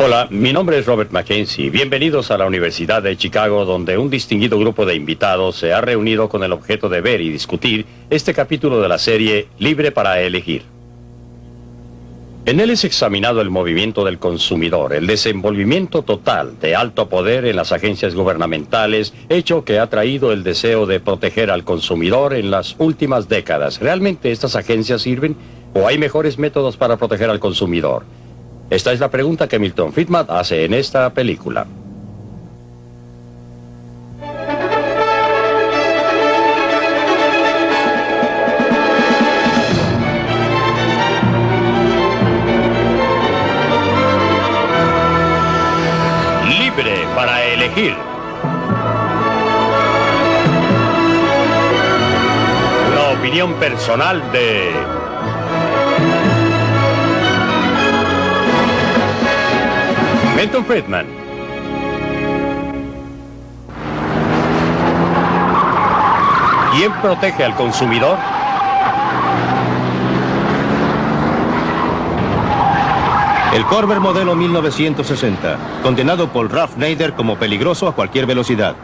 Hola, mi nombre es Robert Mackenzie. Bienvenidos a la Universidad de Chicago, donde un distinguido grupo de invitados se ha reunido con el objeto de ver y discutir este capítulo de la serie Libre para Elegir. En él es examinado el movimiento del consumidor, el desenvolvimiento total de alto poder en las agencias gubernamentales, hecho que ha traído el deseo de proteger al consumidor en las últimas décadas. ¿Realmente estas agencias sirven o hay mejores métodos para proteger al consumidor? Esta es la pregunta que Milton Friedman hace en esta película. Libre para elegir. Una opinión personal de... Milton Friedman. ¿Quién protege al consumidor? El Corvair modelo 1960, condenado por Ralph Nader como peligroso a cualquier velocidad.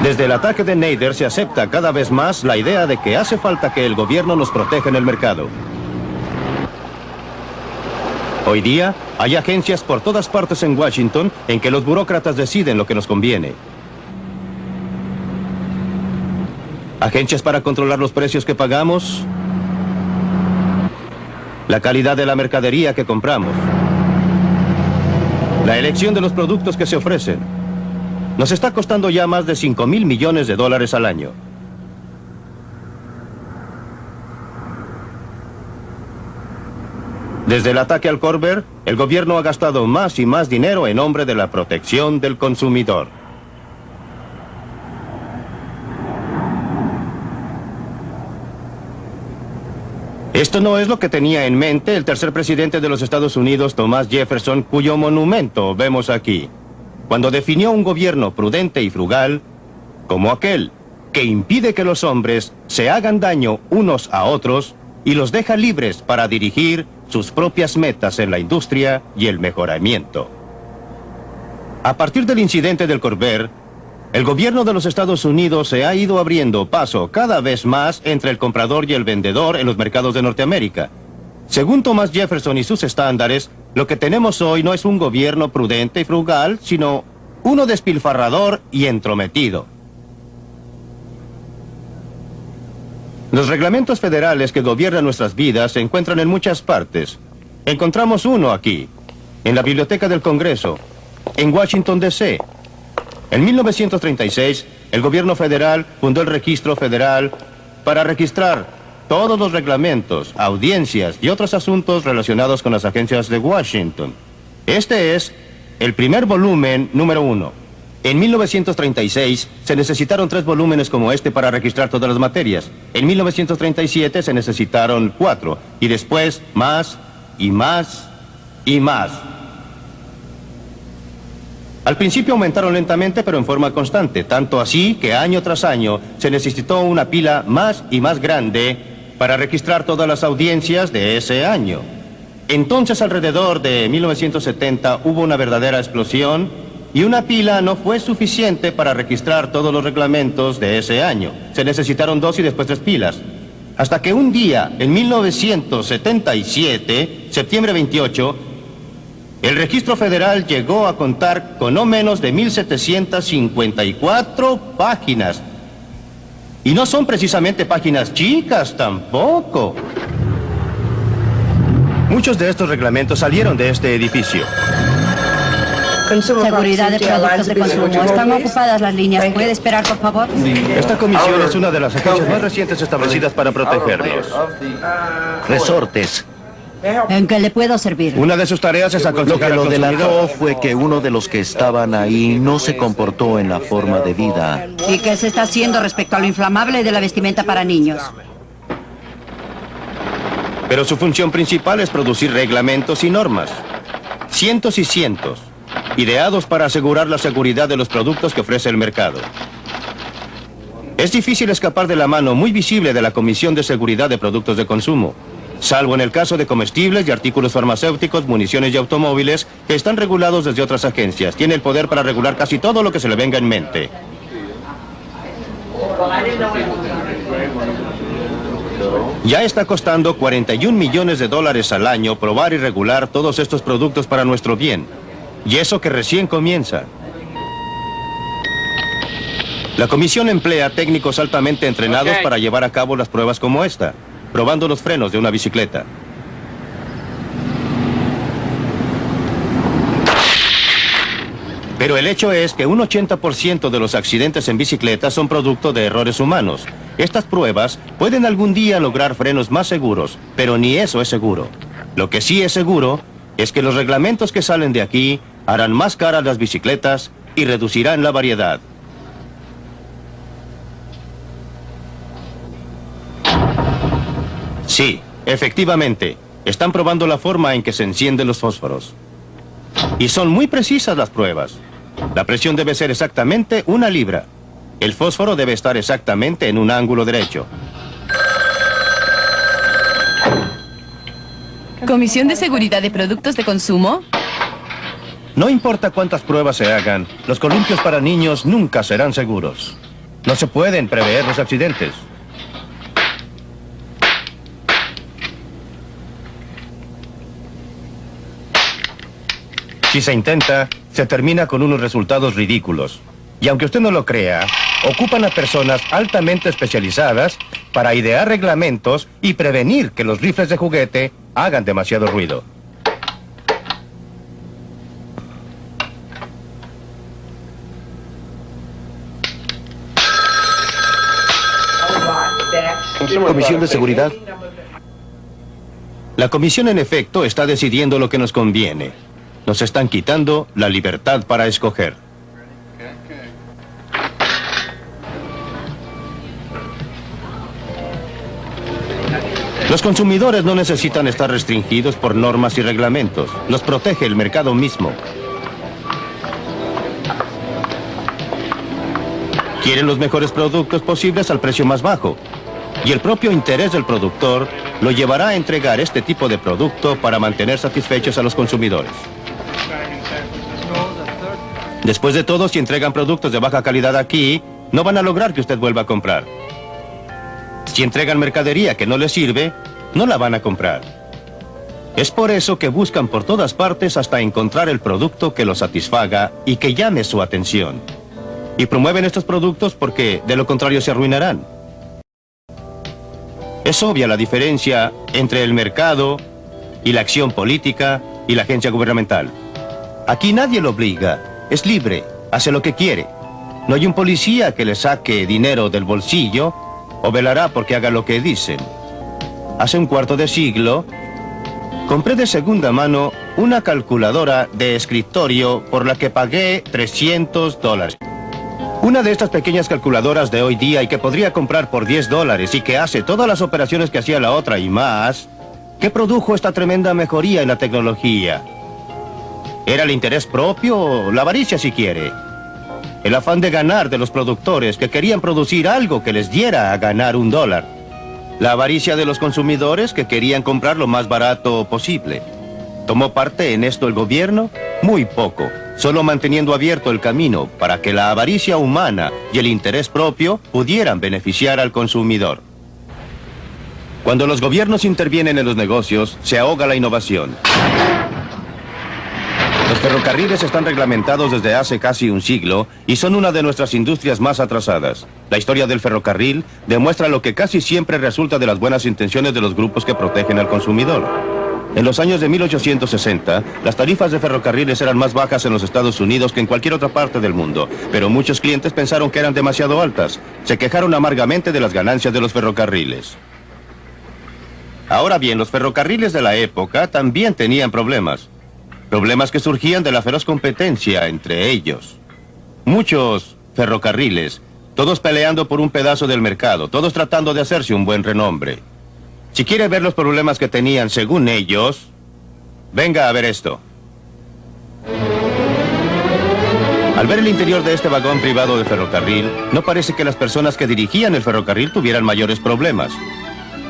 Desde el ataque de Nader se acepta cada vez más la idea de que hace falta que el gobierno nos proteja en el mercado. Hoy día, hay agencias por todas partes en Washington en que los burócratas deciden lo que nos conviene. Agencias para controlar los precios que pagamos, la calidad de la mercadería que compramos, la elección de los productos que se ofrecen. Nos está costando ya más de $5,000 millones al año. Desde el ataque al Corvair, el gobierno ha gastado más y más dinero en nombre de la protección del consumidor. Esto no es lo que tenía en mente el tercer presidente de los Estados Unidos, Thomas Jefferson, cuyo monumento vemos aquí, cuando definió un gobierno prudente y frugal como aquel que impide que los hombres se hagan daño unos a otros y los deja libres para dirigir sus propias metas en la industria y el mejoramiento. A partir del incidente del Corvair, el gobierno de los Estados Unidos se ha ido abriendo paso cada vez más entre el comprador y el vendedor en los mercados de Norteamérica. Según Thomas Jefferson y sus estándares, lo que tenemos hoy no es un gobierno prudente y frugal, sino uno despilfarrador y entrometido. Los reglamentos federales que gobiernan nuestras vidas se encuentran en muchas partes. Encontramos uno aquí, en la Biblioteca del Congreso, en Washington, D.C. En 1936, el gobierno federal fundó el Registro Federal para registrar todos los reglamentos, audiencias y otros asuntos relacionados con las agencias de Washington. Este es el primer volumen número 1. En 1936 se necesitaron 3 volúmenes como este para registrar todas las materias. En 1937 se necesitaron 4 y después más y más y más. Al principio aumentaron lentamente pero en forma constante, tanto así que año tras año se necesitó una pila más y más grande para registrar todas las audiencias de ese año. Entonces alrededor de 1970 hubo una verdadera explosión y una pila no fue suficiente para registrar todos los reglamentos de ese año. Se necesitaron 2 y después 3 pilas. Hasta que un día, en 1977, septiembre 28, el Registro Federal llegó a contar con no menos de 1,754 páginas. Y no son precisamente páginas chicas tampoco. Muchos de estos reglamentos salieron de este edificio. Seguridad de productos de consumo. Están ocupadas las líneas. ¿Puede esperar, por favor? Esta comisión es una de las agencias más recientes establecidas para protegernos. Resortes. ¿En qué le puedo servir? Una de sus tareas es Lo aconsejar que lo al delató consumidor. fue que uno de los que estaban ahí no se comportó en la forma de vida. ¿Y qué se está haciendo respecto a lo inflamable de la vestimenta para niños? Pero su función principal es producir reglamentos y normas. Cientos y cientos. Ideados para asegurar la seguridad de los productos que ofrece el mercado. Es difícil escapar de la mano muy visible de la Comisión de Seguridad de Productos de Consumo. salvo en el caso de comestibles y artículos farmacéuticos, municiones y automóviles, que están regulados desde otras agencias. Tiene el poder para regular casi todo lo que se le venga en mente. Ya está costando 41 millones de dólares al año probar y regular todos estos productos para nuestro bien. Y eso que recién comienza. La comisión emplea técnicos altamente entrenados para llevar a cabo las pruebas como esta, probando los frenos de una bicicleta. Pero el hecho es que un 80% de los accidentes en bicicleta son producto de errores humanos. Estas pruebas pueden algún día lograr frenos más seguros, pero ni eso es seguro. Lo que sí es seguro es que los reglamentos que salen de aquí harán más caras las bicicletas y reducirán la variedad. Sí, efectivamente, están probando la forma en que se encienden los fósforos. Y son muy precisas las pruebas. La presión debe ser exactamente 1 libra. El fósforo debe estar exactamente en un ángulo derecho. ¿Comisión de Seguridad de Productos de Consumo? No importa cuántas pruebas se hagan, los columpios para niños nunca serán seguros. No se pueden prever los accidentes. Si se intenta, se termina con unos resultados ridículos. Y aunque usted no lo crea, ocupan a personas altamente especializadas para idear reglamentos y prevenir que los rifles de juguete hagan demasiado ruido. Comisión de Seguridad. La comisión, en efecto, está decidiendo lo que nos conviene. Nos están quitando la libertad para escoger. Los consumidores no necesitan estar restringidos por normas y reglamentos. Los protege el mercado mismo. Quieren los mejores productos posibles al precio más bajo. Y el propio interés del productor lo llevará a entregar este tipo de producto para mantener satisfechos a los consumidores. Después de todo, si entregan productos de baja calidad aquí, no van a lograr que usted vuelva a comprar. Si entregan mercadería que no les sirve, no la van a comprar. Es por eso que buscan por todas partes hasta encontrar el producto que los satisfaga y que llame su atención. Y promueven estos productos porque, de lo contrario, se arruinarán. Es obvia la diferencia entre el mercado y la acción política y la agencia gubernamental. Aquí nadie lo obliga. Es libre, hace lo que quiere. No hay un policía que le saque dinero del bolsillo o velará porque haga lo que dicen. Hace un cuarto de siglo, compré de segunda mano una calculadora de escritorio por la que pagué $300. Una de estas pequeñas calculadoras de hoy día y que podría comprar por $10 y que hace todas las operaciones que hacía la otra y más, que produjo esta tremenda mejoría en la tecnología. ¿Era el interés propio o la avaricia, si quiere? El afán de ganar de los productores que querían producir algo que les diera a ganar $1. La avaricia de los consumidores que querían comprar lo más barato posible. ¿Tomó parte en esto el gobierno? Muy poco, solo manteniendo abierto el camino para que la avaricia humana y el interés propio pudieran beneficiar al consumidor. Cuando los gobiernos intervienen en los negocios, se ahoga la innovación. Los ferrocarriles están reglamentados desde hace casi un siglo y son una de nuestras industrias más atrasadas. La historia del ferrocarril demuestra lo que casi siempre resulta de las buenas intenciones de los grupos que protegen al consumidor. En los años de 1860, las tarifas de ferrocarriles eran más bajas en los Estados Unidos que en cualquier otra parte del mundo, pero muchos clientes pensaron que eran demasiado altas. Se quejaron amargamente de las ganancias de los ferrocarriles. Ahora bien, los ferrocarriles de la época también tenían problemas. Problemas que surgían de la feroz competencia entre ellos. Muchos ferrocarriles, todos peleando por un pedazo del mercado, todos tratando de hacerse un buen renombre. Si quiere ver los problemas que tenían según ellos, venga a ver esto. Al ver el interior de este vagón privado de ferrocarril, no parece que las personas que dirigían el ferrocarril tuvieran mayores problemas.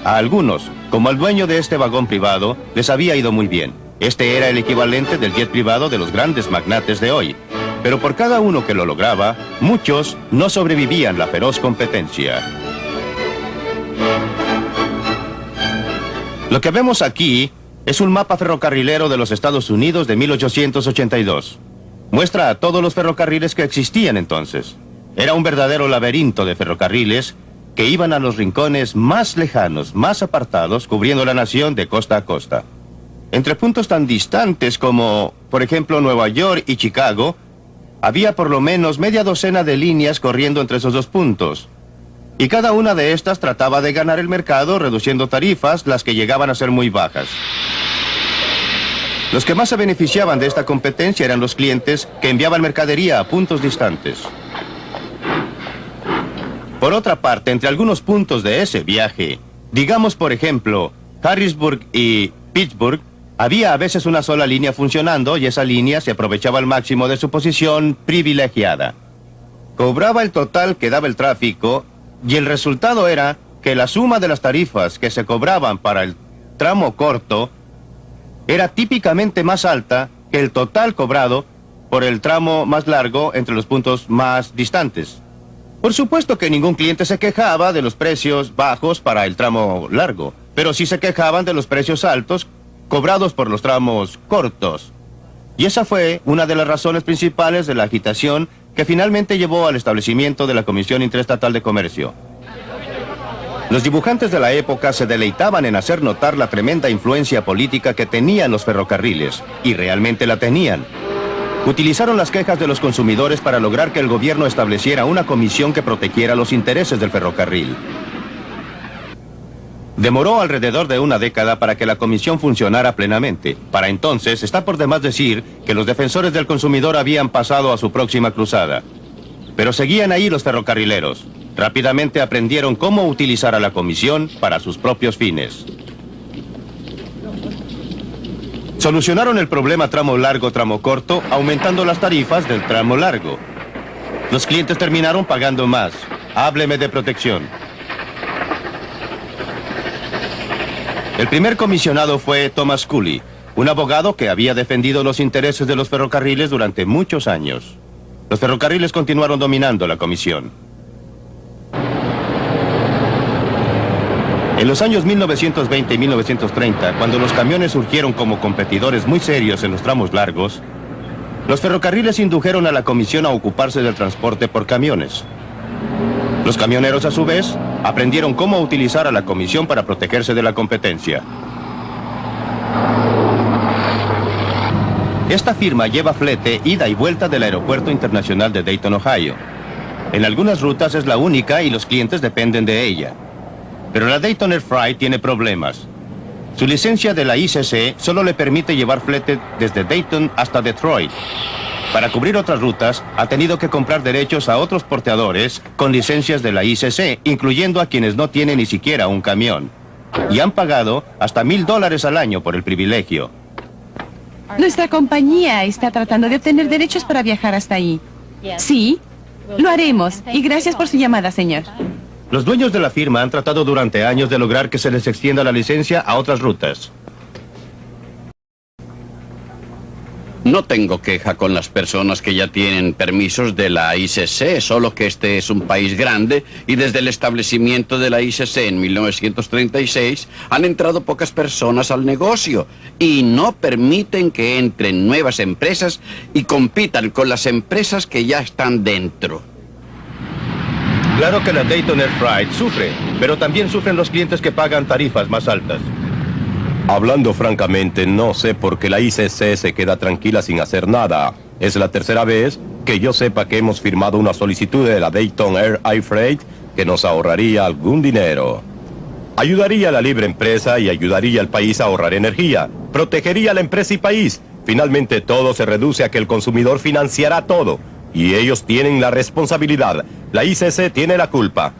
A algunos, como al dueño de este vagón privado, les había ido muy bien. Este era el equivalente del jet privado de los grandes magnates de hoy. Pero por cada uno que lo lograba, muchos no sobrevivían la feroz competencia. Lo que vemos aquí es un mapa ferrocarrilero de los Estados Unidos de 1882. Muestra a todos los ferrocarriles que existían entonces. Era un verdadero laberinto de ferrocarriles que iban a los rincones más lejanos, más apartados, cubriendo la nación de costa a costa. Entre puntos tan distantes como, por ejemplo, Nueva York y Chicago, había por lo menos media docena de líneas corriendo entre esos dos puntos. Y cada una de estas trataba de ganar el mercado reduciendo tarifas, las que llegaban a ser muy bajas. Los que más se beneficiaban de esta competencia eran los clientes que enviaban mercadería a puntos distantes. Por otra parte, entre algunos puntos de ese viaje, digamos por ejemplo, Harrisburg y Pittsburgh, había a veces una sola línea funcionando y esa línea se aprovechaba al máximo de su posición privilegiada. Cobraba el total que daba el tráfico y el resultado era que la suma de las tarifas que se cobraban para el tramo corto era típicamente más alta que el total cobrado por el tramo más largo entre los puntos más distantes. Por supuesto que ningún cliente se quejaba de los precios bajos para el tramo largo, pero sí se quejaban de los precios altos cobrados por los tramos cortos. Y esa fue una de las razones principales de la agitación que finalmente llevó al establecimiento de la Comisión Interestatal de Comercio. Los dibujantes de la época se deleitaban en hacer notar la tremenda influencia política que tenían los ferrocarriles, y realmente la tenían. Utilizaron las quejas de los consumidores para lograr que el gobierno estableciera una comisión que protegiera los intereses del ferrocarril. Demoró alrededor de una década para que la comisión funcionara plenamente. Para entonces, está por demás decir que los defensores del consumidor habían pasado a su próxima cruzada. Pero seguían ahí los ferrocarrileros. Rápidamente aprendieron cómo utilizar a la comisión para sus propios fines. Solucionaron el problema tramo largo, tramo corto, aumentando las tarifas del tramo largo. Los clientes terminaron pagando más. Hábleme de protección. El primer comisionado fue Thomas Cooley, un abogado que había defendido los intereses de los ferrocarriles durante muchos años. Los ferrocarriles continuaron dominando la comisión. En los años 1920 y 1930, cuando los camiones surgieron como competidores muy serios en los tramos largos, los ferrocarriles indujeron a la comisión a ocuparse del transporte por camiones. Los camioneros, a su vez, aprendieron cómo utilizar a la comisión para protegerse de la competencia. Esta firma lleva flete ida y vuelta del Aeropuerto Internacional de Dayton, Ohio. En algunas rutas es la única y los clientes dependen de ella. Pero la Dayton Air Freight tiene problemas. Su licencia de la ICC solo le permite llevar flete desde Dayton hasta Detroit. Para cubrir otras rutas, ha tenido que comprar derechos a otros porteadores con licencias de la ICC, incluyendo a quienes no tienen ni siquiera un camión. Y han pagado hasta $1,000 al año por el privilegio. Nuestra compañía está tratando de obtener derechos para viajar hasta ahí. Sí, lo haremos. Y gracias por su llamada, señor. Los dueños de la firma han tratado durante años de lograr que se les extienda la licencia a otras rutas. No tengo queja con las personas que ya tienen permisos de la ICC, solo que este es un país grande y desde el establecimiento de la ICC en 1936 han entrado pocas personas al negocio y no permiten que entren nuevas empresas y compitan con las empresas que ya están dentro. Claro que la Dayton Air Freight sufre, pero también sufren los clientes que pagan tarifas más altas. Hablando francamente, no sé por qué la ICC se queda tranquila sin hacer nada. Es la tercera vez que yo sepa que hemos firmado una solicitud de la Dayton Air Freight que nos ahorraría algún dinero. Ayudaría a la libre empresa y ayudaría al país a ahorrar energía. Protegería a la empresa y país. Finalmente todo se reduce a que el consumidor financiará todo. Y ellos tienen la responsabilidad. La ICC tiene la culpa.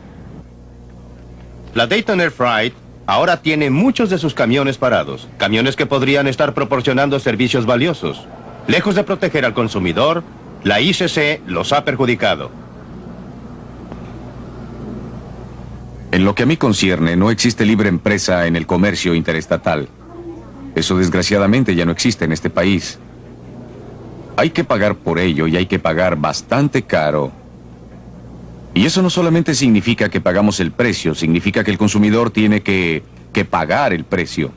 La Dayton Air Freight ahora tiene muchos de sus camiones parados. Camiones que podrían estar proporcionando servicios valiosos. Lejos de proteger al consumidor, la ICC los ha perjudicado. En lo que a mí concierne, no existe libre empresa en el comercio interestatal. Eso desgraciadamente ya no existe en este país. Hay que pagar por ello y hay que pagar bastante caro. Y eso no solamente significa que pagamos el precio, significa que el consumidor tiene que pagar el precio.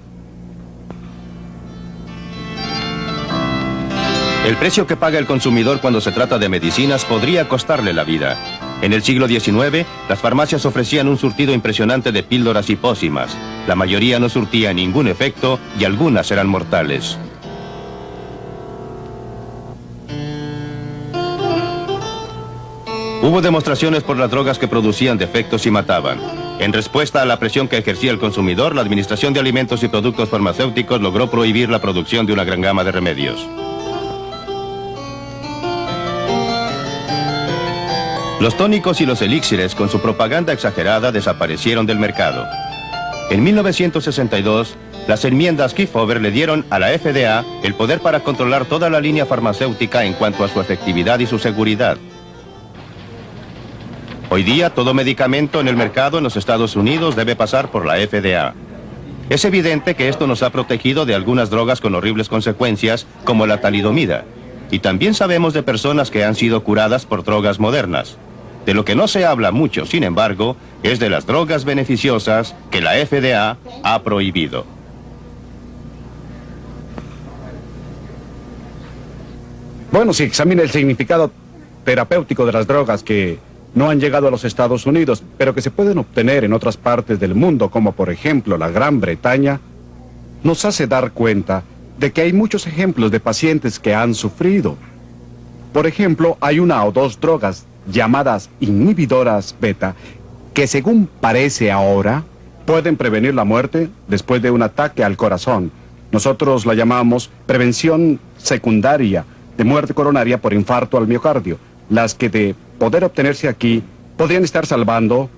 El precio que paga el consumidor cuando se trata de medicinas podría costarle la vida. En el siglo XIX, las farmacias ofrecían un surtido impresionante de píldoras y pócimas. La mayoría no surtía ningún efecto y algunas eran mortales. Hubo demostraciones por las drogas que producían defectos y mataban. En respuesta a la presión que ejercía el consumidor, la Administración de Alimentos y Productos Farmacéuticos logró prohibir la producción de una gran gama de remedios. Los tónicos y los elixires, con su propaganda exagerada, desaparecieron del mercado. En 1962, las enmiendas Kefauver le dieron a la FDA el poder para controlar toda la línea farmacéutica en cuanto a su efectividad y su seguridad. Hoy día, todo medicamento en el mercado en los Estados Unidos debe pasar por la FDA. Es evidente que esto nos ha protegido de algunas drogas con horribles consecuencias, como la talidomida. Y también sabemos de personas que han sido curadas por drogas modernas. De lo que no se habla mucho, sin embargo, es de las drogas beneficiosas que la FDA ha prohibido. Bueno, si examina el significado terapéutico de las drogas que no han llegado a los Estados Unidos, pero que se pueden obtener en otras partes del mundo, como por ejemplo la Gran Bretaña, nos hace dar cuenta de que hay muchos ejemplos de pacientes que han sufrido. Por ejemplo, hay una o dos drogas llamadas inhibidoras beta, que según parece ahora, pueden prevenir la muerte después de un ataque al corazón. Nosotros la llamamos prevención secundaria de muerte coronaria por infarto al miocardio, las que de poder obtenerse aquí podrían estar salvando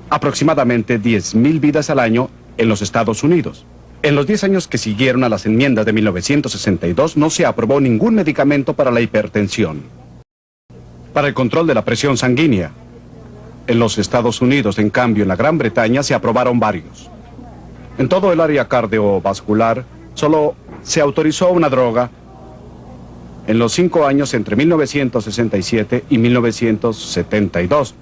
aproximadamente 10,000 vidas al año en los Estados Unidos. En los 10 años que siguieron a las enmiendas de 1962 no se aprobó ningún medicamento para la hipertensión. Para el control de la presión sanguínea. En los Estados Unidos, en cambio, en la Gran Bretaña se aprobaron varios. En todo el área cardiovascular solo se autorizó una droga en los 5 años entre 1967 y 1972.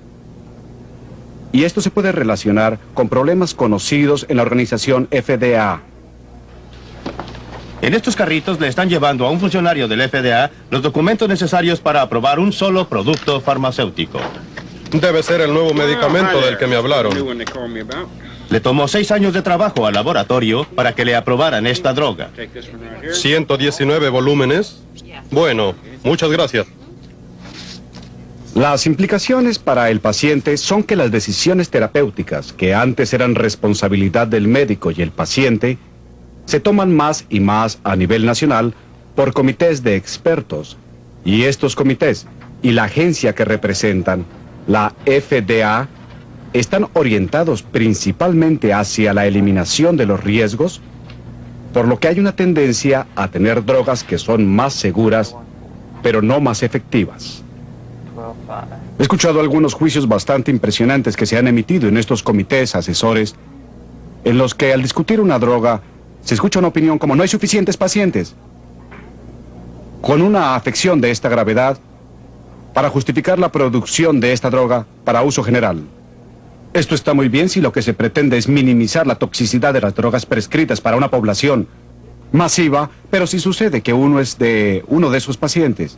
Y esto se puede relacionar con problemas conocidos en la organización FDA. En estos carritos le están llevando a un funcionario del FDA los documentos necesarios para aprobar un solo producto farmacéutico. Debe ser el nuevo medicamento del que me hablaron. Le tomó 6 años de trabajo al laboratorio para que le aprobaran esta droga. 119 volúmenes. Bueno, muchas gracias. Las implicaciones para el paciente son que las decisiones terapéuticas, que antes eran responsabilidad del médico y el paciente, se toman más y más a nivel nacional por comités de expertos. Y estos comités y la agencia que representan, la FDA, están orientados principalmente hacia la eliminación de los riesgos, por lo que hay una tendencia a tener drogas que son más seguras, pero no más efectivas. He escuchado algunos juicios bastante impresionantes que se han emitido en estos comités asesores, en los que al discutir una droga, se escucha una opinión como no hay suficientes pacientes con una afección de esta gravedad para justificar la producción de esta droga para uso general. Esto está muy bien si lo que se pretende es minimizar la toxicidad de las drogas prescritas para una población masiva, pero si sucede que uno de esos pacientes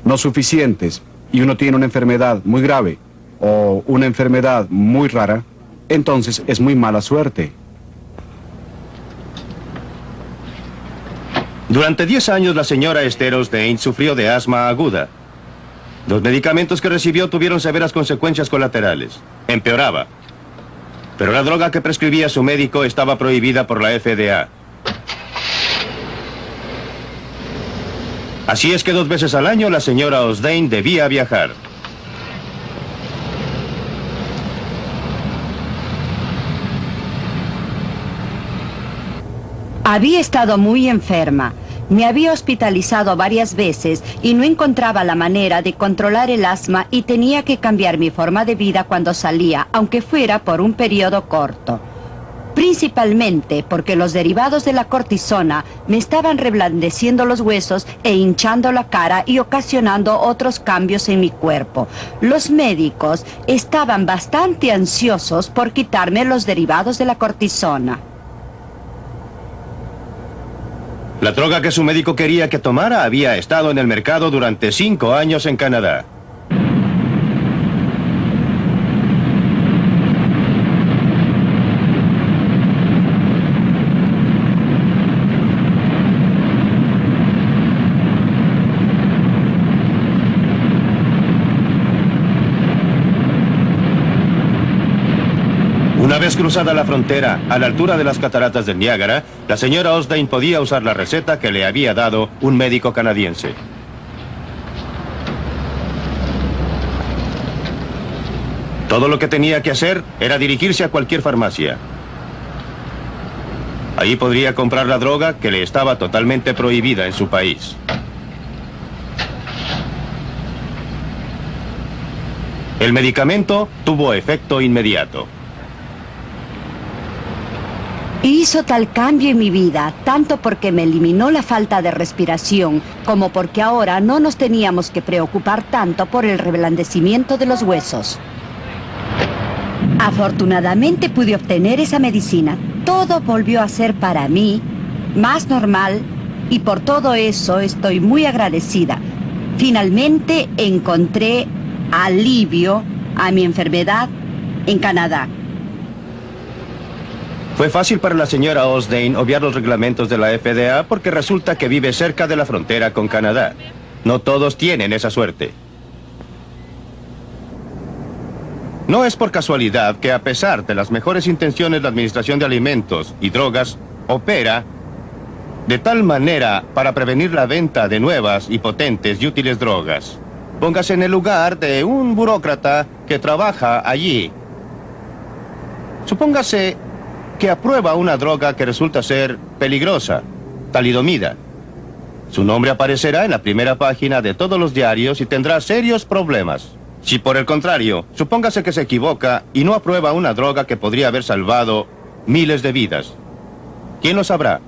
no suficientes y uno tiene una enfermedad muy grave o una enfermedad muy rara, entonces es muy mala suerte. Durante 10 años la señora Esther Osdane sufrió de asma aguda. Los medicamentos que recibió tuvieron severas consecuencias colaterales. Empeoraba. Pero la droga que prescribía su médico estaba prohibida por la FDA. Así es que 2 veces al año la señora Osdane debía viajar. Había estado muy enferma. Me había hospitalizado varias veces y no encontraba la manera de controlar el asma y tenía que cambiar mi forma de vida cuando salía, aunque fuera por un periodo corto. Principalmente porque los derivados de la cortisona me estaban reblandeciendo los huesos e hinchando la cara y ocasionando otros cambios en mi cuerpo. Los médicos estaban bastante ansiosos por quitarme los derivados de la cortisona. La droga que su médico quería que tomara había estado en el mercado durante 5 años en Canadá. Una vez cruzada la frontera, a la altura de las cataratas del Niágara, la señora Osdane podía usar la receta que le había dado un médico canadiense. Todo lo que tenía que hacer era dirigirse a cualquier farmacia. Ahí podría comprar la droga que le estaba totalmente prohibida en su país. El medicamento tuvo efecto inmediato. Hizo tal cambio en mi vida, tanto porque me eliminó la falta de respiración, como porque ahora no nos teníamos que preocupar tanto por el reblandecimiento de los huesos. Afortunadamente pude obtener esa medicina. Todo volvió a ser para mí más normal y por todo eso estoy muy agradecida. Finalmente encontré alivio a mi enfermedad en Canadá. Fue fácil para la señora Osdane obviar los reglamentos de la FDA porque resulta que vive cerca de la frontera con Canadá. No todos tienen esa suerte. No es por casualidad que a pesar de las mejores intenciones la Administración de Alimentos y Drogas opera de tal manera para prevenir la venta de nuevas y potentes y útiles drogas. Póngase en el lugar de un burócrata que trabaja allí. Supóngase que aprueba una droga que resulta ser peligrosa, talidomida. Su nombre aparecerá en la primera página de todos los diarios y tendrá serios problemas. Si por el contrario, supóngase que se equivoca y no aprueba una droga que podría haber salvado miles de vidas, ¿quién lo sabrá?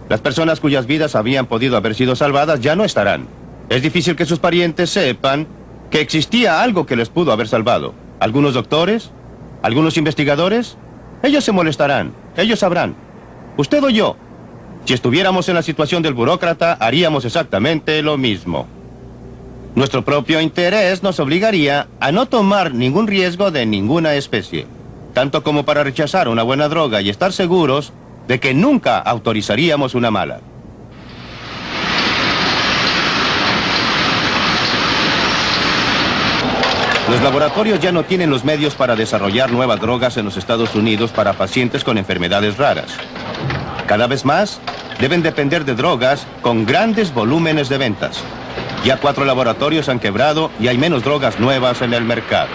Las personas cuyas vidas habían podido haber sido salvadas ya no estarán. Es difícil que sus parientes sepan que existía algo que les pudo haber salvado. ¿Algunos doctores? ¿Algunos investigadores? Ellos se molestarán, ellos sabrán. Usted o yo, si estuviéramos en la situación del burócrata, haríamos exactamente lo mismo. Nuestro propio interés nos obligaría a no tomar ningún riesgo de ninguna especie, tanto como para rechazar una buena droga y estar seguros de que nunca autorizaríamos una mala. Los laboratorios ya no tienen los medios para desarrollar nuevas drogas en los Estados Unidos para pacientes con enfermedades raras. Cada vez más, deben depender de drogas con grandes volúmenes de ventas. Ya 4 laboratorios han quebrado y hay menos drogas nuevas en el mercado.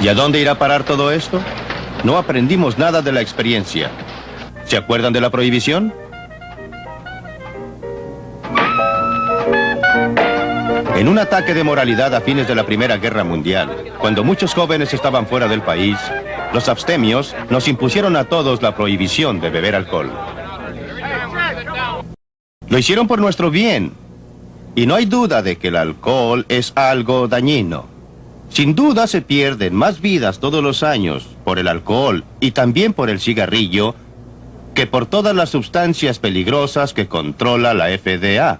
¿Y a dónde irá a parar todo esto? No aprendimos nada de la experiencia. ¿Se acuerdan de la prohibición? En un ataque de moralidad a fines de la Primera Guerra Mundial, cuando muchos jóvenes estaban fuera del país, los abstemios nos impusieron a todos la prohibición de beber alcohol. Lo hicieron por nuestro bien, y no hay duda de que el alcohol es algo dañino. Sin duda se pierden más vidas todos los años por el alcohol y también por el cigarrillo que por todas las sustancias peligrosas que controla la FDA.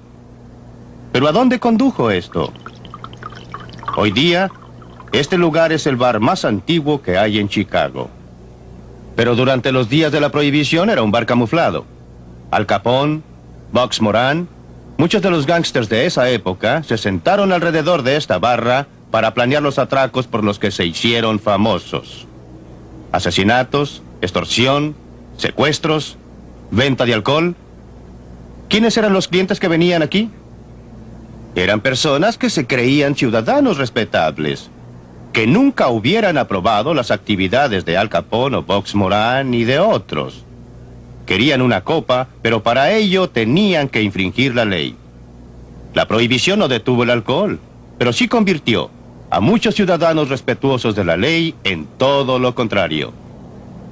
¿Pero a dónde condujo esto? Hoy día, este lugar es el bar más antiguo que hay en Chicago. Pero durante los días de la prohibición era un bar camuflado. Al Capone, Bugs Moran, muchos de los gángsters de esa época se sentaron alrededor de esta barra para planear los atracos por los que se hicieron famosos. Asesinatos, extorsión, Eran personas que se creían ciudadanos respetables, que nunca hubieran aprobado las actividades de Al Capone o Box Moran y de otros. Querían una copa, pero para ello tenían que infringir la ley. La prohibición no detuvo el alcohol, pero sí convirtió a muchos ciudadanos respetuosos de la ley en todo lo contrario.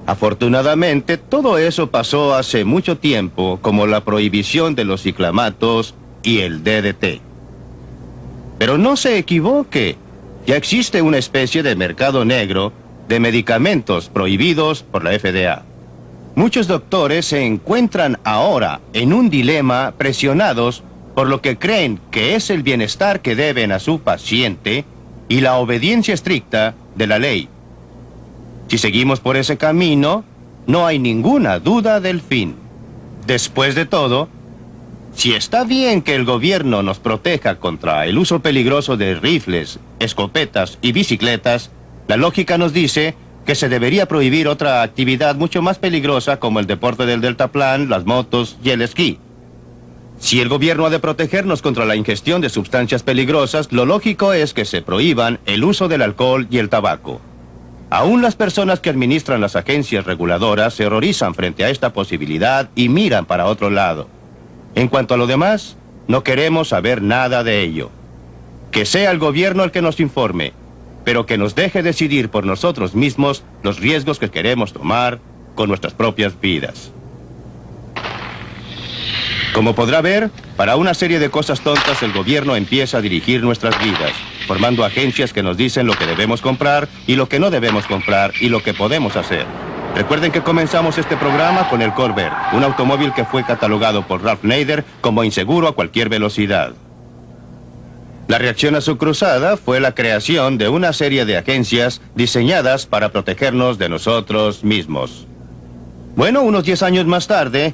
Afortunadamente, todo eso pasó hace mucho tiempo, como la prohibición de los ciclamatos y el DDT. Pero no se equivoque, ya existe una especie de mercado negro de medicamentos prohibidos por la FDA. Muchos doctores se encuentran ahora en un dilema, presionados por lo que creen que es el bienestar que deben a su paciente y la obediencia estricta de la ley. Si seguimos por ese camino, no hay ninguna duda del fin. Después de todo, si está bien que el gobierno nos proteja contra el uso peligroso de rifles, escopetas y bicicletas, la lógica nos dice que se debería prohibir otra actividad mucho más peligrosa como el deporte del deltaplán, las motos y el esquí. Si el gobierno ha de protegernos contra la ingestión de sustancias peligrosas, lo lógico es que se prohíban el uso del alcohol y el tabaco. Aún las personas que administran las agencias reguladoras se horrorizan frente a esta posibilidad y miran para otro lado. En cuanto a lo demás, no queremos saber nada de ello. Que sea el gobierno el que nos informe, pero que nos deje decidir por nosotros mismos los riesgos que queremos tomar con nuestras propias vidas. Como podrá ver, para una serie de cosas tontas el gobierno empieza a dirigir nuestras vidas, formando agencias que nos dicen lo que debemos comprar y lo que no debemos comprar y lo que podemos hacer. Recuerden que comenzamos este programa con el Corvair, un automóvil que fue catalogado por Ralph Nader como inseguro a cualquier velocidad. La reacción a su cruzada fue la creación de una serie de agencias diseñadas para protegernos de nosotros mismos. Bueno, unos 10 años más tarde,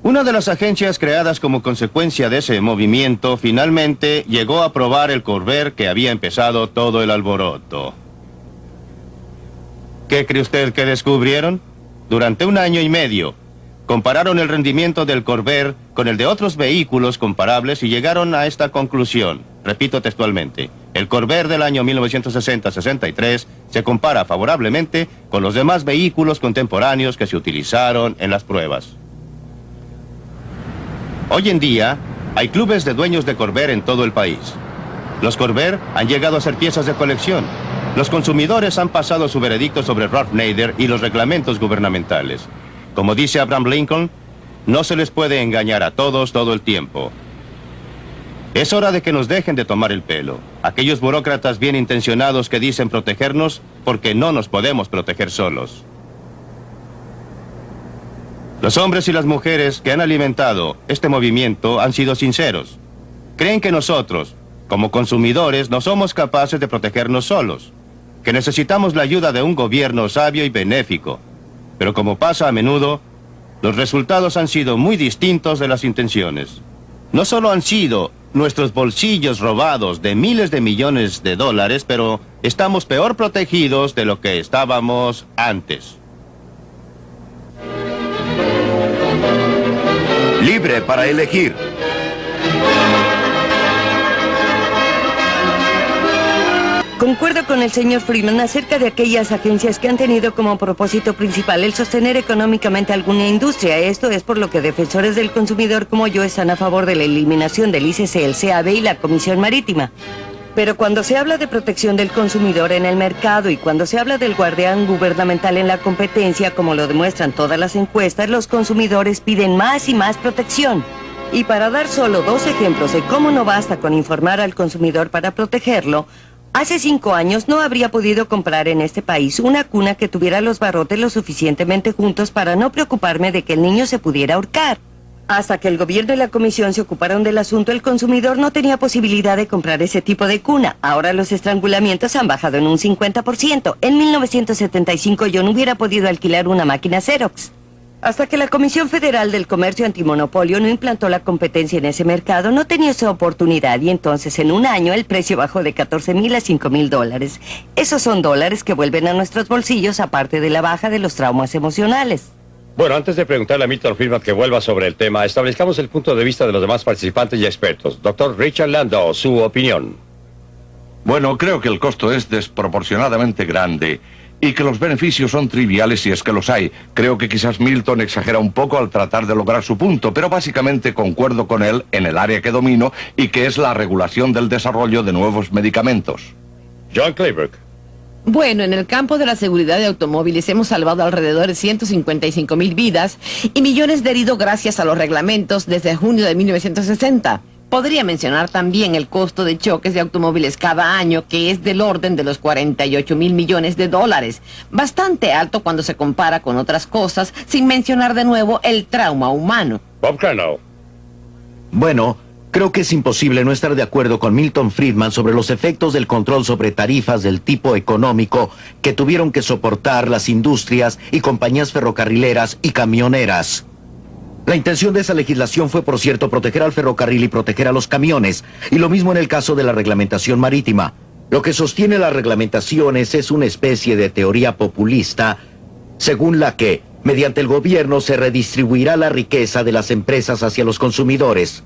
una de las agencias creadas como consecuencia de ese movimiento finalmente llegó a probar el Corvair que había empezado todo el alboroto. ¿Qué cree usted que descubrieron? Durante 1 año y medio, compararon el rendimiento del Corvair con el de otros vehículos comparables y llegaron a esta conclusión. Repito textualmente, el Corvair del año 1960-63 se compara favorablemente con los demás vehículos contemporáneos que se utilizaron en las pruebas. Hoy en día, hay clubes de dueños de Corvair en todo el país. Los Corvair han llegado a ser piezas de colección. Los consumidores han pasado su veredicto sobre Ralph Nader y los reglamentos gubernamentales. Como dice Abraham Lincoln, no se les puede engañar a todos todo el tiempo. Es hora de que nos dejen de tomar el pelo. Aquellos burócratas bien intencionados que dicen protegernos porque no nos podemos proteger solos. Los hombres y las mujeres que han alimentado este movimiento han sido sinceros. Creen que nosotros, como consumidores, no somos capaces de protegernos solos, que necesitamos la ayuda de un gobierno sabio y benéfico. Pero como pasa a menudo, los resultados han sido muy distintos de las intenciones. No solo han sido nuestros bolsillos robados de miles de millones de dólares, pero estamos peor protegidos de lo que estábamos antes. Libre para elegir. Concuerdo con el señor Freeman acerca de aquellas agencias que han tenido como propósito principal el sostener económicamente alguna industria. Esto es por lo que defensores del consumidor como yo están a favor de la eliminación del ICC, el CAB y la Comisión Marítima. Pero cuando se habla de protección del consumidor en el mercado y cuando se habla del guardián gubernamental en la competencia, como lo demuestran todas las encuestas, los consumidores piden más y más protección. Y para dar solo 2 ejemplos de cómo no basta con informar al consumidor para protegerlo, hace 5 años no habría podido comprar en este país una cuna que tuviera los barrotes lo suficientemente juntos para no preocuparme de que el niño se pudiera ahorcar. Hasta que el gobierno y la comisión se ocuparon del asunto, el consumidor no tenía posibilidad de comprar ese tipo de cuna. Ahora los estrangulamientos han bajado en un 50%. En 1975 yo no hubiera podido alquilar una máquina Xerox. Hasta que la Comisión Federal del Comercio Antimonopolio no implantó la competencia en ese mercado, no tenía esa oportunidad y entonces en 1 año el precio bajó de $14,000 a $5,000. Esos son dólares que vuelven a nuestros bolsillos aparte de la baja de los traumas emocionales. Bueno, antes de preguntarle a Milton Friedman que vuelva sobre el tema, establezcamos el punto de vista de los demás participantes y expertos. Doctor Richard Landau, su opinión. Bueno, creo que el costo es desproporcionadamente grande y que los beneficios son triviales si es que los hay. Creo que quizás Milton exagera un poco al tratar de lograr su punto, pero básicamente concuerdo con él en el área que domino y que es la regulación del desarrollo de nuevos medicamentos. John Clayburgh. Bueno, en el campo de la seguridad de automóviles hemos salvado alrededor de 155,000 vidas y millones de heridos gracias a los reglamentos desde junio de 1960. Podría mencionar también el costo de choques de automóviles cada año, que es del orden de los 48,000 millones de dólares. Bastante alto cuando se compara con otras cosas, sin mencionar de nuevo el trauma humano. Bob Cano. Bueno, creo que es imposible no estar de acuerdo con Milton Friedman sobre los efectos del control sobre tarifas del tipo económico que tuvieron que soportar las industrias y compañías ferrocarrileras y camioneras. La intención de esa legislación fue, por cierto, proteger al ferrocarril y proteger a los camiones, y lo mismo en el caso de la reglamentación marítima. Lo que sostiene las reglamentaciones es una especie de teoría populista, según la que, mediante el gobierno, se redistribuirá la riqueza de las empresas hacia los consumidores.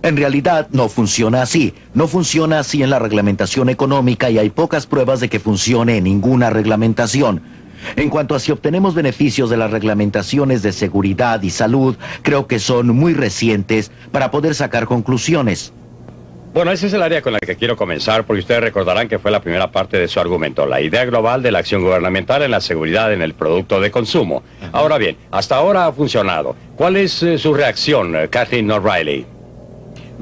En realidad, no funciona así. No funciona así en la reglamentación económica y hay pocas pruebas de que funcione en ninguna reglamentación. En cuanto a si obtenemos beneficios de las reglamentaciones de seguridad y salud, creo que son muy recientes para poder sacar conclusiones. Bueno, ese es el área con la que quiero comenzar, porque ustedes recordarán que fue la primera parte de su argumento, la idea global de la acción gubernamental en la seguridad en el producto de consumo. Ahora bien, hasta ahora ha funcionado. ¿Cuál es su reacción, Kathleen O'Reilly?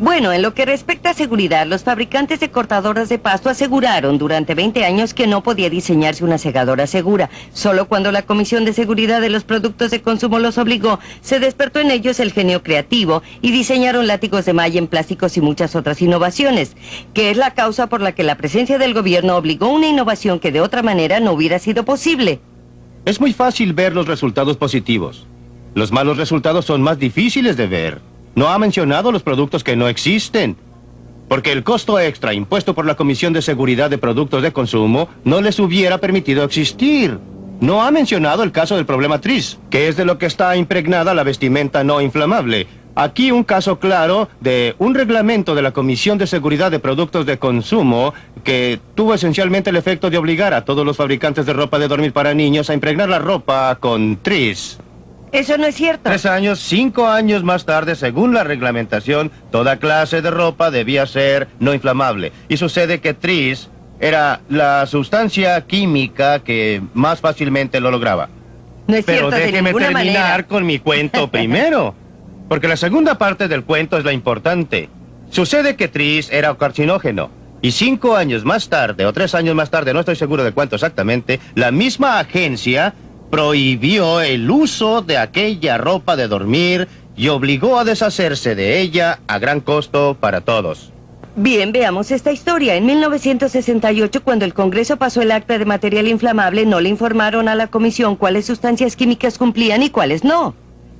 Bueno, en lo que respecta a seguridad, los fabricantes de cortadoras de pasto aseguraron durante 20 años que no podía diseñarse una segadora segura. Solo cuando la Comisión de Seguridad de los Productos de Consumo los obligó, se despertó en ellos el genio creativo y diseñaron látigos de malla en plásticos y muchas otras innovaciones, que es la causa por la que la presencia del gobierno obligó una innovación que de otra manera no hubiera sido posible. Es muy fácil ver los resultados positivos. Los malos resultados son más difíciles de ver. No ha mencionado los productos que no existen, porque el costo extra impuesto por la Comisión de Seguridad de Productos de Consumo no les hubiera permitido existir. No ha mencionado el caso del problema TRIS, que es de lo que está impregnada la vestimenta no inflamable. Aquí un caso claro de un reglamento de la Comisión de Seguridad de Productos de Consumo que tuvo esencialmente el efecto de obligar a todos los fabricantes de ropa de dormir para niños a impregnar la ropa con TRIS. Eso no es cierto. 3 años, 5 años más tarde, según la reglamentación, toda clase de ropa debía ser no inflamable. Y sucede que TRIS era la sustancia química que más fácilmente lo lograba. No es Pero cierto, de déjeme ninguna terminar manera. con mi cuento primero, porque la segunda parte del cuento es la importante. Sucede que TRIS era carcinógeno. Y 5 años más tarde, o 3 años más tarde, no estoy seguro de cuánto exactamente, la misma agencia prohibió el uso de aquella ropa de dormir y obligó a deshacerse de ella a gran costo para todos. Bien, veamos esta historia. En 1968, cuando el Congreso pasó el acta de material inflamable, no le informaron a la Comisión cuáles sustancias químicas cumplían y cuáles no.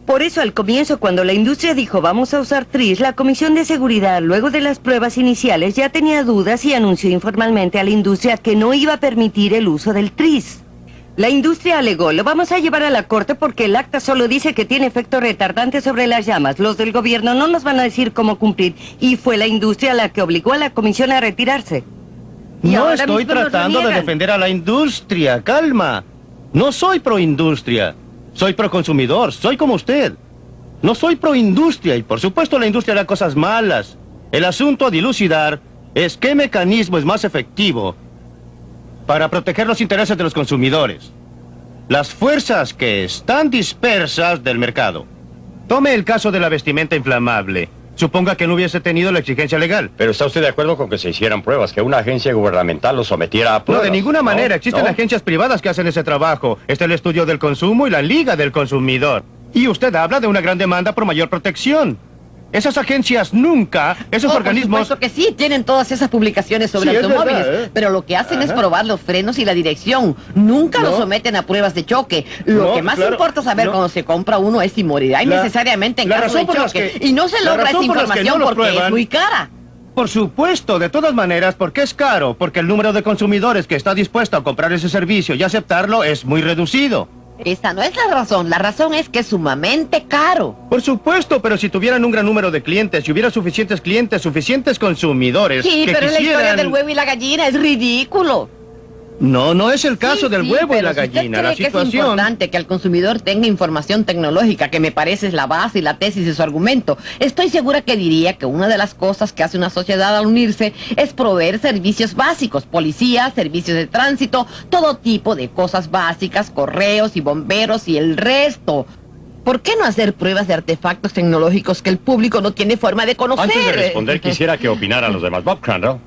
Por eso, al comienzo, cuando la industria dijo vamos a usar TRIS, la Comisión de Seguridad, luego de las pruebas iniciales, ya tenía dudas y anunció informalmente a la industria que no iba a permitir el uso del TRIS. La industria alegó, lo vamos a llevar a la corte porque el acta solo dice que tiene efecto retardante sobre las llamas. Los del gobierno no nos van a decir cómo cumplir. Y fue la industria la que obligó a la comisión a retirarse. Y No ahora estoy mismo nos lo tratando de niegan. defender a la industria, calma. No soy pro-industria, soy pro-consumidor, soy como usted. No soy pro-industria y por supuesto la industria hará cosas malas. El asunto a dilucidar es qué mecanismo es más efectivo para proteger los intereses de los consumidores. Las fuerzas que están dispersas del mercado. Tome el caso de la vestimenta inflamable. Suponga que no hubiese tenido la exigencia legal. Pero ¿está usted de acuerdo con que se hicieran pruebas, que una agencia gubernamental lo sometiera a No, pruebas? de ninguna manera. Existen ¿No? agencias privadas que hacen ese trabajo. Está el Estudio del Consumo y la Liga del Consumidor. Y usted habla de una gran demanda por mayor protección. Esas agencias nunca, esos organismos... Por supuesto que sí, tienen todas esas publicaciones sobre Sí, es automóviles, verdad, ¿eh? pero lo que hacen es Ajá. probar los frenos y la dirección. Nunca No. lo someten a pruebas de choque. Lo No, que más claro, importa saber no. cuando se compra uno es si morirá La- innecesariamente en la caso razón de por las choque. que- Y no se la logra esa razón por las que información no lo porque es prueban- muy cara. Por supuesto, de todas maneras, porque es caro, porque el número de consumidores que está dispuesto a comprar ese servicio y aceptarlo es muy reducido. Esa no es la razón es que es sumamente caro. Por supuesto, pero si tuvieran un gran número de clientes, si hubiera suficientes clientes, suficientes consumidores Sí, que pero la historia quisieran... del huevo y la gallina es ridículo. No, no es el caso del huevo y pero la si usted gallina. La cree que es situación... importante que el consumidor tenga información tecnológica, que me parece es la base y la tesis de su argumento, estoy segura que diría que una de las cosas que hace una sociedad al unirse es proveer servicios básicos, policía, servicios de tránsito, todo tipo de cosas básicas, correos y bomberos y el resto. ¿Por qué no hacer pruebas de artefactos tecnológicos que el público no tiene forma de conocer? Antes de responder, quisiera que opinaran los demás. Bob Crandall.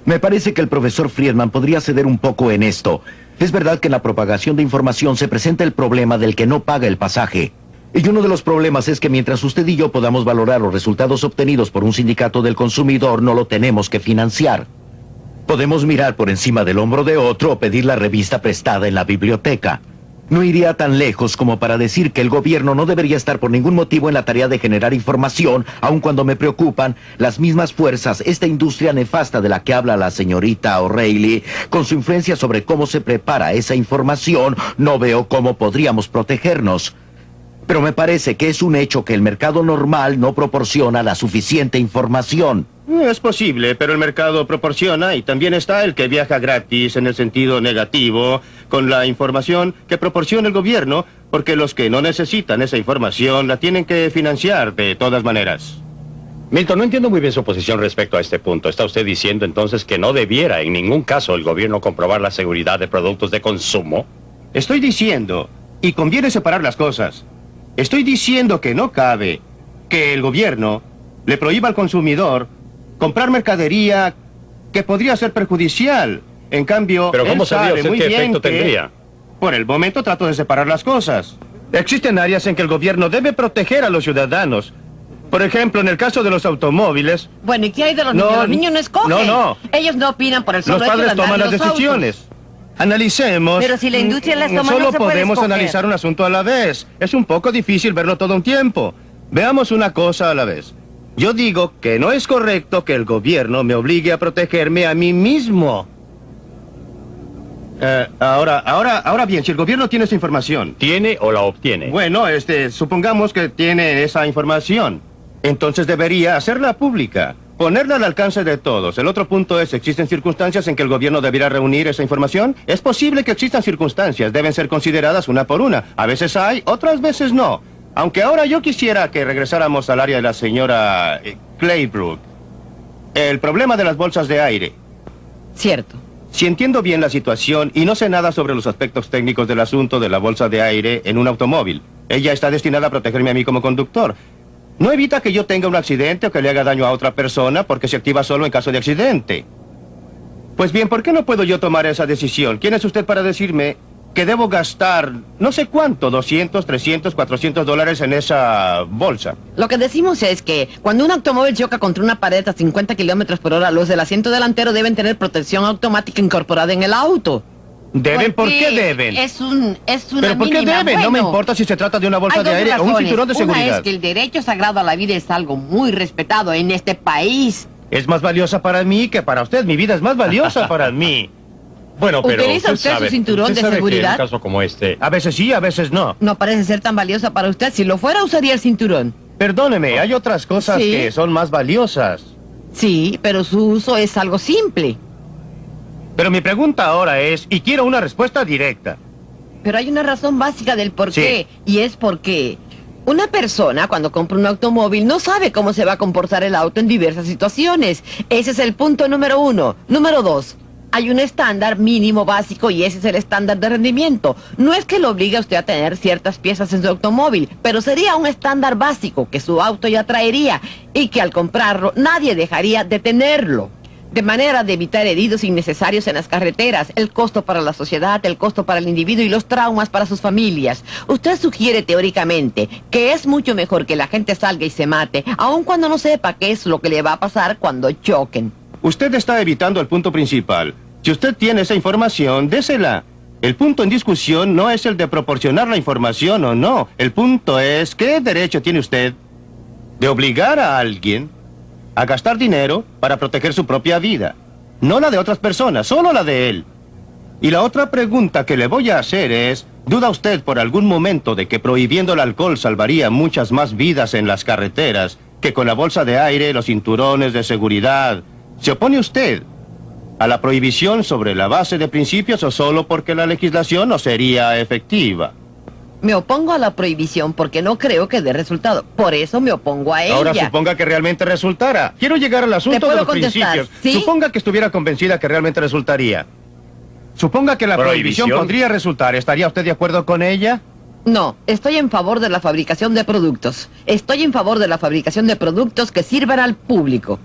Me parece que el profesor Friedman podría ceder un poco en esto. Es verdad que en la propagación de información se presenta el problema del que no paga el pasaje. Y uno de los problemas es que mientras usted y yo podamos valorar los resultados obtenidos por un sindicato del consumidor, no lo tenemos que financiar. Podemos mirar por encima del hombro de otro o pedir la revista prestada en la biblioteca. No iría tan lejos como para decir que el gobierno no debería estar por ningún motivo en la tarea de generar información, aun cuando me preocupan las mismas fuerzas, esta industria nefasta de la que habla la señorita O'Reilly, con su influencia sobre cómo se prepara esa información, no veo cómo podríamos protegernos. Pero me parece que es un hecho que el mercado normal no proporciona la suficiente información. Es posible, pero el mercado proporciona y también está el que viaja gratis en el sentido negativo con la información que proporciona el gobierno, porque los que no necesitan esa información la tienen que financiar de todas maneras. Milton, no entiendo muy bien su posición respecto a este punto. ¿Está usted diciendo entonces que no debiera en ningún caso el gobierno comprobar la seguridad de productos de consumo? Estoy diciendo, y conviene separar las cosas, estoy diciendo que no cabe que el gobierno le prohíba al consumidor comprar mercadería que podría ser perjudicial. En cambio, ¿pero cómo sabía usted qué efecto tendría? Por el momento trato de separar las cosas. Existen áreas en que el gobierno debe proteger a los ciudadanos. Por ejemplo, en el caso de los automóviles... Bueno, ¿y qué hay de los niños? Los niños no escogen. No. Ellos no opinan por el solo Los hecho de padres andar toman en las los decisiones. autos. Analicemos... Pero si la industria las toma, solo no se puede podemos escoger. analizar un asunto a la vez. Es un poco difícil verlo todo un tiempo. Veamos una cosa a la vez. Yo digo que no es correcto que el gobierno me obligue a protegerme a mí mismo. Ahora bien, si el gobierno tiene esa información... ¿Tiene o la obtiene? Bueno, supongamos que tiene esa información. Entonces debería hacerla pública, ponerla al alcance de todos. El otro punto es, ¿existen circunstancias en que el gobierno debiera reunir esa información? Es posible que existan circunstancias, deben ser consideradas una por una. A veces hay, otras veces no. Aunque ahora yo quisiera que regresáramos al área de la señora Claybrook. El problema de las bolsas de aire. Cierto. Si entiendo bien la situación y no sé nada sobre los aspectos técnicos del asunto de la bolsa de aire en un automóvil, ella está destinada a protegerme a mí como conductor. No evita que yo tenga un accidente o que le haga daño a otra persona porque se activa solo en caso de accidente. Pues bien, ¿por qué no puedo yo tomar esa decisión? ¿Quién es usted para decirme que debo gastar no sé cuánto, 200, 300, 400 dólares en esa bolsa? Lo que decimos es que cuando un automóvil choca contra una pared a 50 kilómetros por hora, los del asiento delantero deben tener protección automática incorporada en el auto. ¿Deben? ¿Por qué deben? Es una ¿Pero por qué mínima. deben? No me Bueno, importa si se trata de una bolsa hay de dos aire o un razones. cinturón de Una seguridad. es que el derecho sagrado a la vida es algo muy respetado en este país. Es más valiosa para mí que para usted. Mi vida es más valiosa para mí. Bueno, pero ¿Utiliza usted su cinturón usted de sabe que seguridad? en un caso como este... A veces sí, a veces no. No parece ser tan valiosa para usted. Si lo fuera, usaría el cinturón. Perdóneme, hay otras cosas Sí. que son más valiosas. Sí, pero su uso es algo simple. Pero mi pregunta ahora es, y quiero una respuesta directa. Pero hay una razón básica del por Sí. qué, y es porque una persona cuando compra un automóvil no sabe cómo se va a comportar el auto en diversas situaciones. Ese es el punto número 1. Número 2. Hay un estándar mínimo básico y ese es el estándar de rendimiento. No es que lo obligue a usted a tener ciertas piezas en su automóvil, pero sería un estándar básico que su auto ya traería y que al comprarlo nadie dejaría de tenerlo. De manera de evitar heridos innecesarios en las carreteras, el costo para la sociedad, el costo para el individuo y los traumas para sus familias. Usted sugiere teóricamente que es mucho mejor que la gente salga y se mate, aun cuando no sepa qué es lo que le va a pasar cuando choquen. Usted está evitando el punto principal. Si usted tiene esa información, désela. El punto en discusión no es el de proporcionar la información o no. El punto es, ¿qué derecho tiene usted de obligar a alguien a gastar dinero para proteger su propia vida? No la de otras personas, solo la de él. Y la otra pregunta que le voy a hacer es, ¿Duda usted por algún momento de que prohibiendo el alcohol salvaría muchas más vidas en las carreteras que con la bolsa de aire, los cinturones de seguridad? ¿Se opone usted a la prohibición sobre la base de principios o solo porque la legislación no sería efectiva? Me opongo a la prohibición porque no creo que dé resultado. Por eso me opongo a ella. Ahora suponga que realmente resultara. Quiero llegar al asunto de los principios. ¿Sí? Suponga que estuviera convencida que realmente resultaría. Suponga que la prohibición podría resultar. ¿Estaría usted de acuerdo con ella? No, estoy en favor de la fabricación de productos. Estoy en favor de la fabricación de productos que sirvan al público.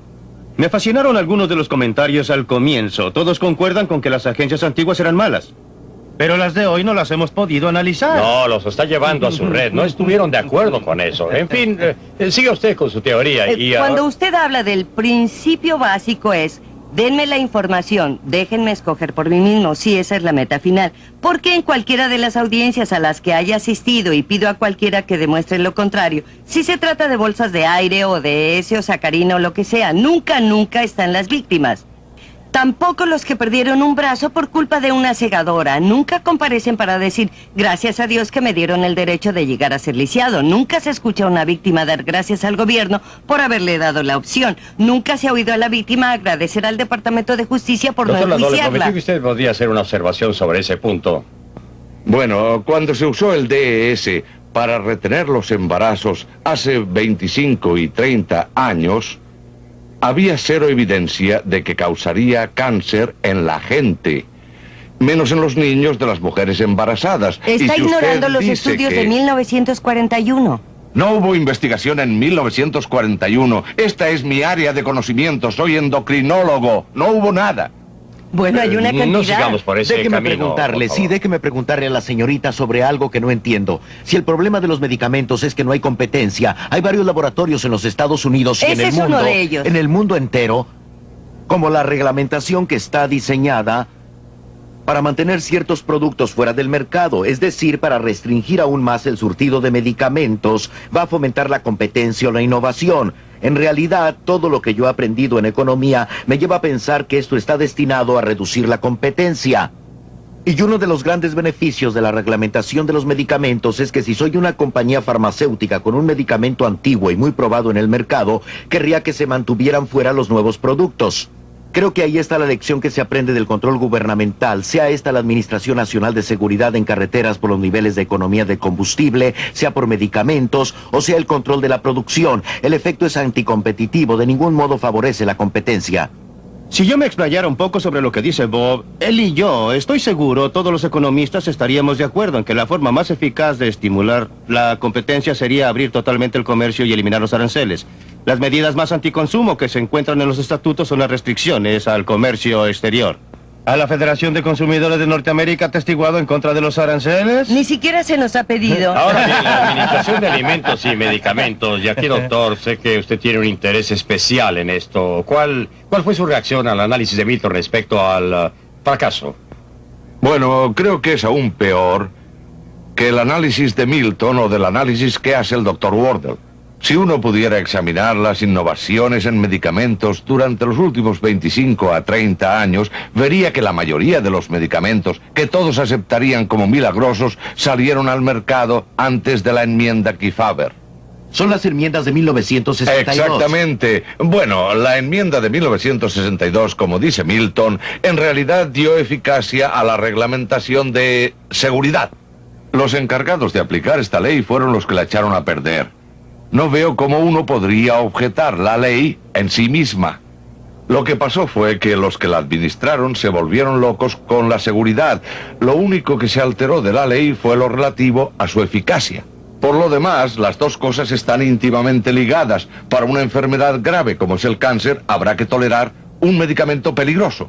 Me fascinaron algunos de los comentarios al comienzo. Todos concuerdan con que las agencias antiguas eran malas. Pero las de hoy no las hemos podido analizar. No, los está llevando a su red. No estuvieron de acuerdo con eso. En fin, siga usted con su teoría. Cuando usted habla del principio básico es, denme la información, déjenme escoger por mí mismo, si esa es la meta final. Porque en cualquiera de las audiencias a las que haya asistido, y pido a cualquiera que demuestre lo contrario, si se trata de bolsas de aire o de ese o sacarina o lo que sea, nunca están las víctimas. Tampoco los que perdieron un brazo por culpa de una segadora. Nunca comparecen para decir, gracias a Dios que me dieron el derecho de llegar a ser lisiado. Nunca se escucha a una víctima dar gracias al gobierno por haberle dado la opción. Nunca se ha oído a la víctima agradecer al Departamento de Justicia por no enjuiciarla. Prometí que usted podría hacer una observación sobre ese punto. Bueno, cuando se usó el DES para retener los embarazos hace 25 y 30 años... había cero evidencia de que causaría cáncer en la gente, menos en los niños de las mujeres embarazadas. Está ignorando los estudios de 1941. No hubo investigación en 1941. Esta es mi área de conocimiento. Soy endocrinólogo. No hubo nada. Bueno, hay una cantidad. No sigamos por ese camino. Déjeme preguntarle a la señorita sobre algo que no entiendo. Si el problema de los medicamentos es que no hay competencia, hay varios laboratorios en los Estados Unidos y en el mundo, uno de ellos. En el mundo entero, como la reglamentación que está diseñada para mantener ciertos productos fuera del mercado, es decir, para restringir aún más el surtido de medicamentos, va a fomentar la competencia o la innovación. En realidad, todo lo que yo he aprendido en economía me lleva a pensar que esto está destinado a reducir la competencia. Y uno de los grandes beneficios de la reglamentación de los medicamentos es que si soy una compañía farmacéutica con un medicamento antiguo y muy probado en el mercado, querría que se mantuvieran fuera los nuevos productos. Creo que ahí está la lección que se aprende del control gubernamental, sea esta la Administración Nacional de Seguridad en Carreteras por los niveles de economía de combustible, sea por medicamentos, o sea el control de la producción. El efecto es anticompetitivo, de ningún modo favorece la competencia. Si yo me explayara un poco sobre lo que dice Bob, él y yo, estoy seguro, todos los economistas estaríamos de acuerdo en que la forma más eficaz de estimular la competencia sería abrir totalmente el comercio y eliminar los aranceles. Las medidas más anticonsumo que se encuentran en los estatutos son las restricciones al comercio exterior. ¿A la Federación de Consumidores de Norteamérica ha atestiguado en contra de los aranceles? Ni siquiera se nos ha pedido. Ahora bien, la Administración de Alimentos y Medicamentos, y aquí, doctor, sé que usted tiene un interés especial en esto. ¿Cuál fue su reacción al análisis de Milton respecto al fracaso? Bueno, creo que es aún peor que el análisis de Milton o del análisis que hace el doctor Wardell. Si uno pudiera examinar las innovaciones en medicamentos durante los últimos 25 a 30 años, vería que la mayoría de los medicamentos, que todos aceptarían como milagrosos, salieron al mercado antes de la enmienda Kefauver. Son las enmiendas de 1962. Exactamente. Bueno, la enmienda de 1962, como dice Milton, en realidad dio eficacia a la reglamentación de seguridad. Los encargados de aplicar esta ley fueron los que la echaron a perder. No veo cómo uno podría objetar la ley en sí misma. Lo que pasó fue que los que la administraron se volvieron locos con la seguridad. Lo único que se alteró de la ley fue lo relativo a su eficacia. Por lo demás, las dos cosas están íntimamente ligadas. Para una enfermedad grave como es el cáncer, habrá que tolerar un medicamento peligroso.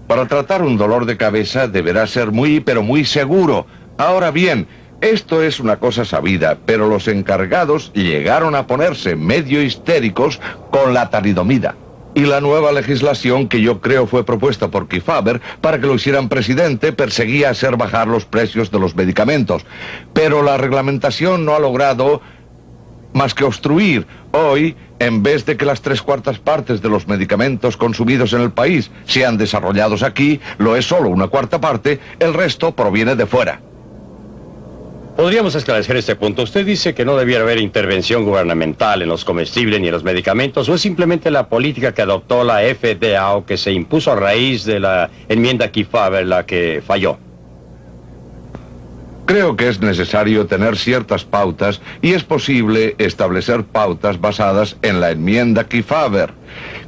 Para tratar un dolor de cabeza deberá ser muy, pero muy seguro. Ahora bien, esto es una cosa sabida, pero los encargados llegaron a ponerse medio histéricos con la talidomida. Y la nueva legislación que yo creo fue propuesta por Kefauver para que lo hicieran presidente perseguía hacer bajar los precios de los medicamentos. Pero la reglamentación no ha logrado más que obstruir. Hoy, en vez de que las 3/4 partes de los medicamentos consumidos en el país sean desarrollados aquí, lo es solo una 1/4 parte, el resto proviene de fuera. Podríamos esclarecer este punto. Usted dice que no debiera haber intervención gubernamental en los comestibles ni en los medicamentos, o es simplemente la política que adoptó la FDA o que se impuso a raíz de la enmienda Kefauver la que falló. Creo que es necesario tener ciertas pautas y es posible establecer pautas basadas en la enmienda Kefauver,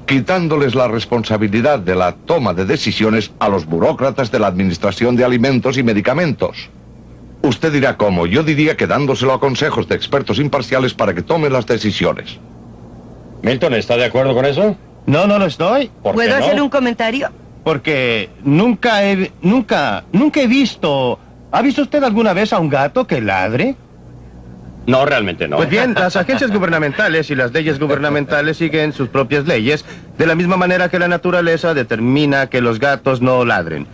quitándoles la responsabilidad de la toma de decisiones a los burócratas de la Administración de Alimentos y Medicamentos. Usted dirá cómo. Yo diría que dándoselo a consejos de expertos imparciales para que tomen las decisiones. Milton, ¿está de acuerdo con eso? No, no lo estoy. ¿Puedo hacer un comentario? Porque nunca he visto... ¿Ha visto usted alguna vez a un gato que ladre? No, realmente no. Pues bien, las agencias gubernamentales y las leyes gubernamentales siguen sus propias leyes, de la misma manera que la naturaleza determina que los gatos no ladren.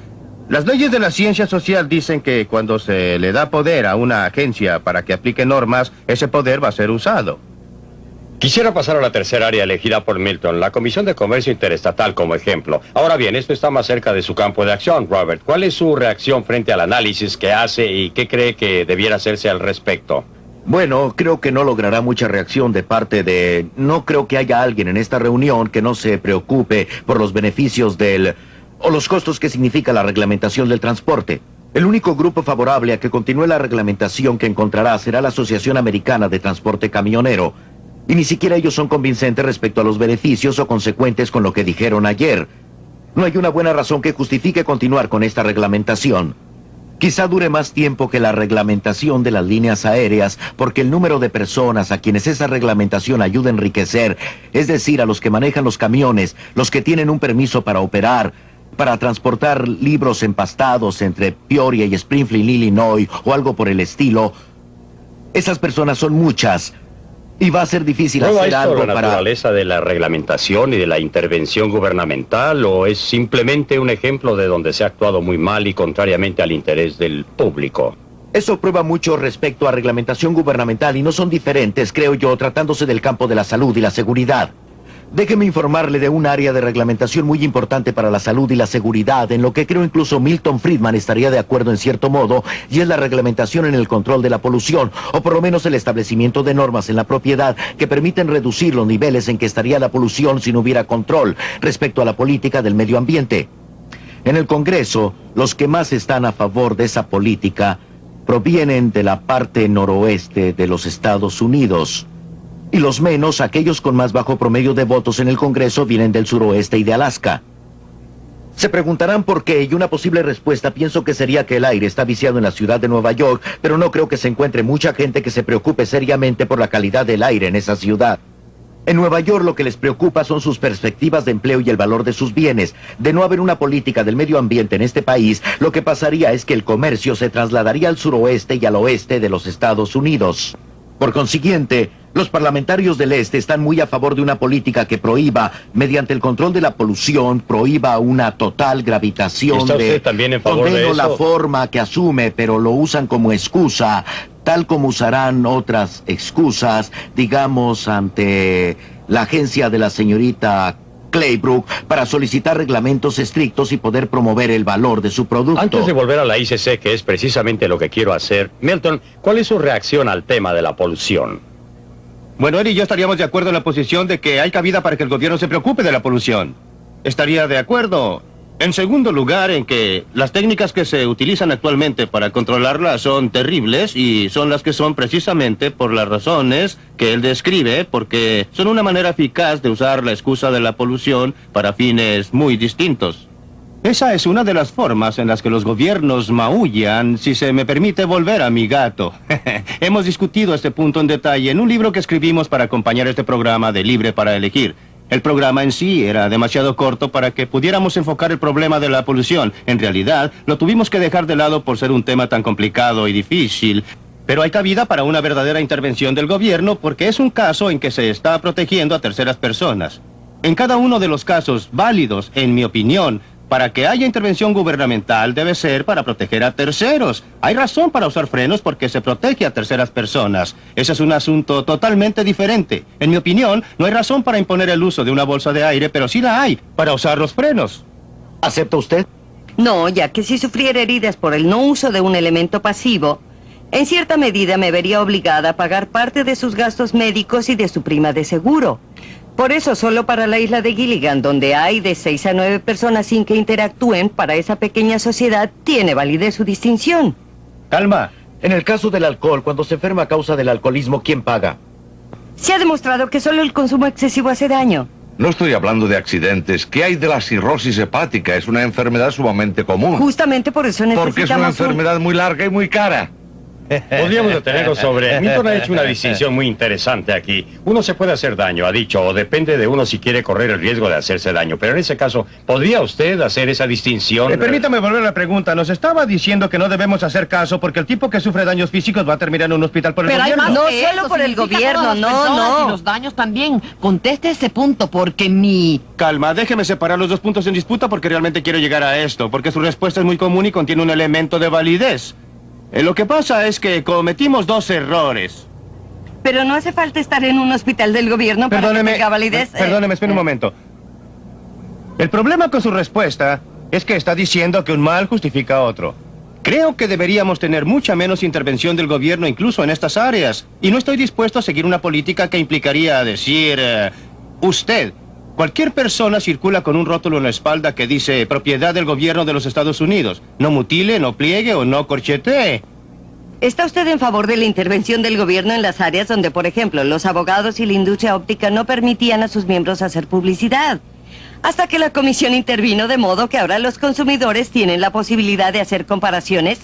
Las leyes de la ciencia social dicen que cuando se le da poder a una agencia para que aplique normas, ese poder va a ser usado. Quisiera pasar a la tercera área elegida por Milton, la Comisión de Comercio Interestatal como ejemplo. Ahora bien, esto está más cerca de su campo de acción, Robert. ¿Cuál es su reacción frente al análisis que hace y qué cree que debiera hacerse al respecto? Bueno, creo que no logrará mucha reacción de parte de... No creo que haya alguien en esta reunión que no se preocupe por los beneficios o los costos que significa la reglamentación del transporte. El único grupo favorable a que continúe la reglamentación que encontrará será la Asociación Americana de Transporte Camionero. Y ni siquiera ellos son convincentes respecto a los beneficios o consecuentes con lo que dijeron ayer. No hay una buena razón que justifique continuar con esta reglamentación. Quizá dure más tiempo que la reglamentación de las líneas aéreas, porque el número de personas a quienes esa reglamentación ayuda a enriquecer, es decir, a los que manejan los camiones, los que tienen un permiso para operar, para transportar libros empastados entre Peoria y Springfield, Illinois, o algo por el estilo, esas personas son muchas. Y va a ser difícil hacer algo para... ¿La naturaleza de la reglamentación y de la intervención gubernamental o es simplemente un ejemplo de donde se ha actuado muy mal y contrariamente al interés del público? Eso prueba mucho respecto a reglamentación gubernamental y no son diferentes, creo yo, tratándose del campo de la salud y la seguridad. Déjeme informarle de un área de reglamentación muy importante para la salud y la seguridad, en lo que creo incluso Milton Friedman estaría de acuerdo en cierto modo, y es la reglamentación en el control de la polución, o por lo menos el establecimiento de normas en la propiedad que permiten reducir los niveles en que estaría la polución si no hubiera control respecto a la política del medio ambiente. En el Congreso, los que más están a favor de esa política provienen de la parte noroeste de los Estados Unidos. Y los menos, aquellos con más bajo promedio de votos en el Congreso, vienen del suroeste y de Alaska. Se preguntarán por qué, y una posible respuesta pienso que sería que el aire está viciado en la ciudad de Nueva York, pero no creo que se encuentre mucha gente que se preocupe seriamente por la calidad del aire en esa ciudad. En Nueva York lo que les preocupa son sus perspectivas de empleo y el valor de sus bienes. De no haber una política del medio ambiente en este país, lo que pasaría es que el comercio se trasladaría al suroeste y al oeste de los Estados Unidos. Por consiguiente, los parlamentarios del este están muy a favor de una política que prohíba, mediante el control de la polución, prohíba una total gravitación. ¿Está usted también en favor de eso? La forma que asume, pero lo usan como excusa, tal como usarán otras excusas, digamos, ante la agencia de la señorita Claybrook para solicitar reglamentos estrictos y poder promover el valor de su producto. Antes de volver a la ICC, que es precisamente lo que quiero hacer, Milton, ¿cuál es su reacción al tema de la polución? Bueno, él y yo estaríamos de acuerdo en la posición de que hay cabida para que el gobierno se preocupe de la polución. Estaría de acuerdo. En segundo lugar, en que las técnicas que se utilizan actualmente para controlarla son terribles y son las que son precisamente por las razones que él describe, porque son una manera eficaz de usar la excusa de la polución para fines muy distintos. Esa es una de las formas en las que los gobiernos maullan, si se me permite volver a mi gato. Hemos discutido este punto en detalle en un libro que escribimos para acompañar este programa de Libre para Elegir. El programa en sí era demasiado corto para que pudiéramos enfocar el problema de la polución. En realidad, lo tuvimos que dejar de lado por ser un tema tan complicado y difícil. Pero hay cabida para una verdadera intervención del gobierno porque es un caso en que se está protegiendo a terceras personas. En cada uno de los casos válidos, en mi opinión, para que haya intervención gubernamental debe ser para proteger a terceros. Hay razón para usar frenos porque se protege a terceras personas. Ese es un asunto totalmente diferente. En mi opinión, no hay razón para imponer el uso de una bolsa de aire, pero sí la hay para usar los frenos. ¿Acepta usted? No, ya que si sufriera heridas por el no uso de un elemento pasivo, En cierta medida me vería obligada a pagar parte de sus gastos médicos y de su prima de seguro. Por eso, solo para la isla de Gilligan, donde hay de 6 a 9 personas sin que interactúen, para esa pequeña sociedad tiene validez su distinción. Calma. En el caso del alcohol, cuando se enferma a causa del alcoholismo, ¿quién paga? Se ha demostrado que solo el consumo excesivo hace daño. No estoy hablando de accidentes. ¿Qué hay de la cirrosis hepática? Es una enfermedad sumamente común. Justamente por eso necesitamos... Porque es una enfermedad muy larga y muy cara. Podríamos detenernos sobre... Milton ha hecho una distinción muy interesante aquí. Uno se puede hacer daño, ha dicho, o depende de uno si quiere correr el riesgo de hacerse daño. Pero en ese caso, ¿podría usted hacer esa distinción? Permítame volver a la pregunta. Nos estaba diciendo que no debemos hacer caso porque el tipo que sufre daños físicos va a terminar en un hospital por el gobierno. No solo por el gobierno, no. Y los daños también. Conteste ese punto porque mi... Calma, déjeme separar los dos puntos en disputa porque realmente quiero llegar a esto. Porque su respuesta es muy común y contiene un elemento de validez. Lo que pasa es que cometimos dos errores. Pero no hace falta estar en un hospital del gobierno para que tenga validez. Perdóneme, espere un momento. El problema con su respuesta es que está diciendo que un mal justifica otro. Creo que deberíamos tener mucha menos intervención del gobierno incluso en estas áreas. Y no estoy dispuesto a seguir una política que implicaría decir... usted. Cualquier persona circula con un rótulo en la espalda que dice propiedad del gobierno de los Estados Unidos. No mutile, no pliegue o no corchetee. ¿Está usted en favor de la intervención del gobierno en las áreas donde, por ejemplo, los abogados y la industria óptica no permitían a sus miembros hacer publicidad? Hasta que la comisión intervino de modo que ahora los consumidores tienen la posibilidad de hacer comparaciones.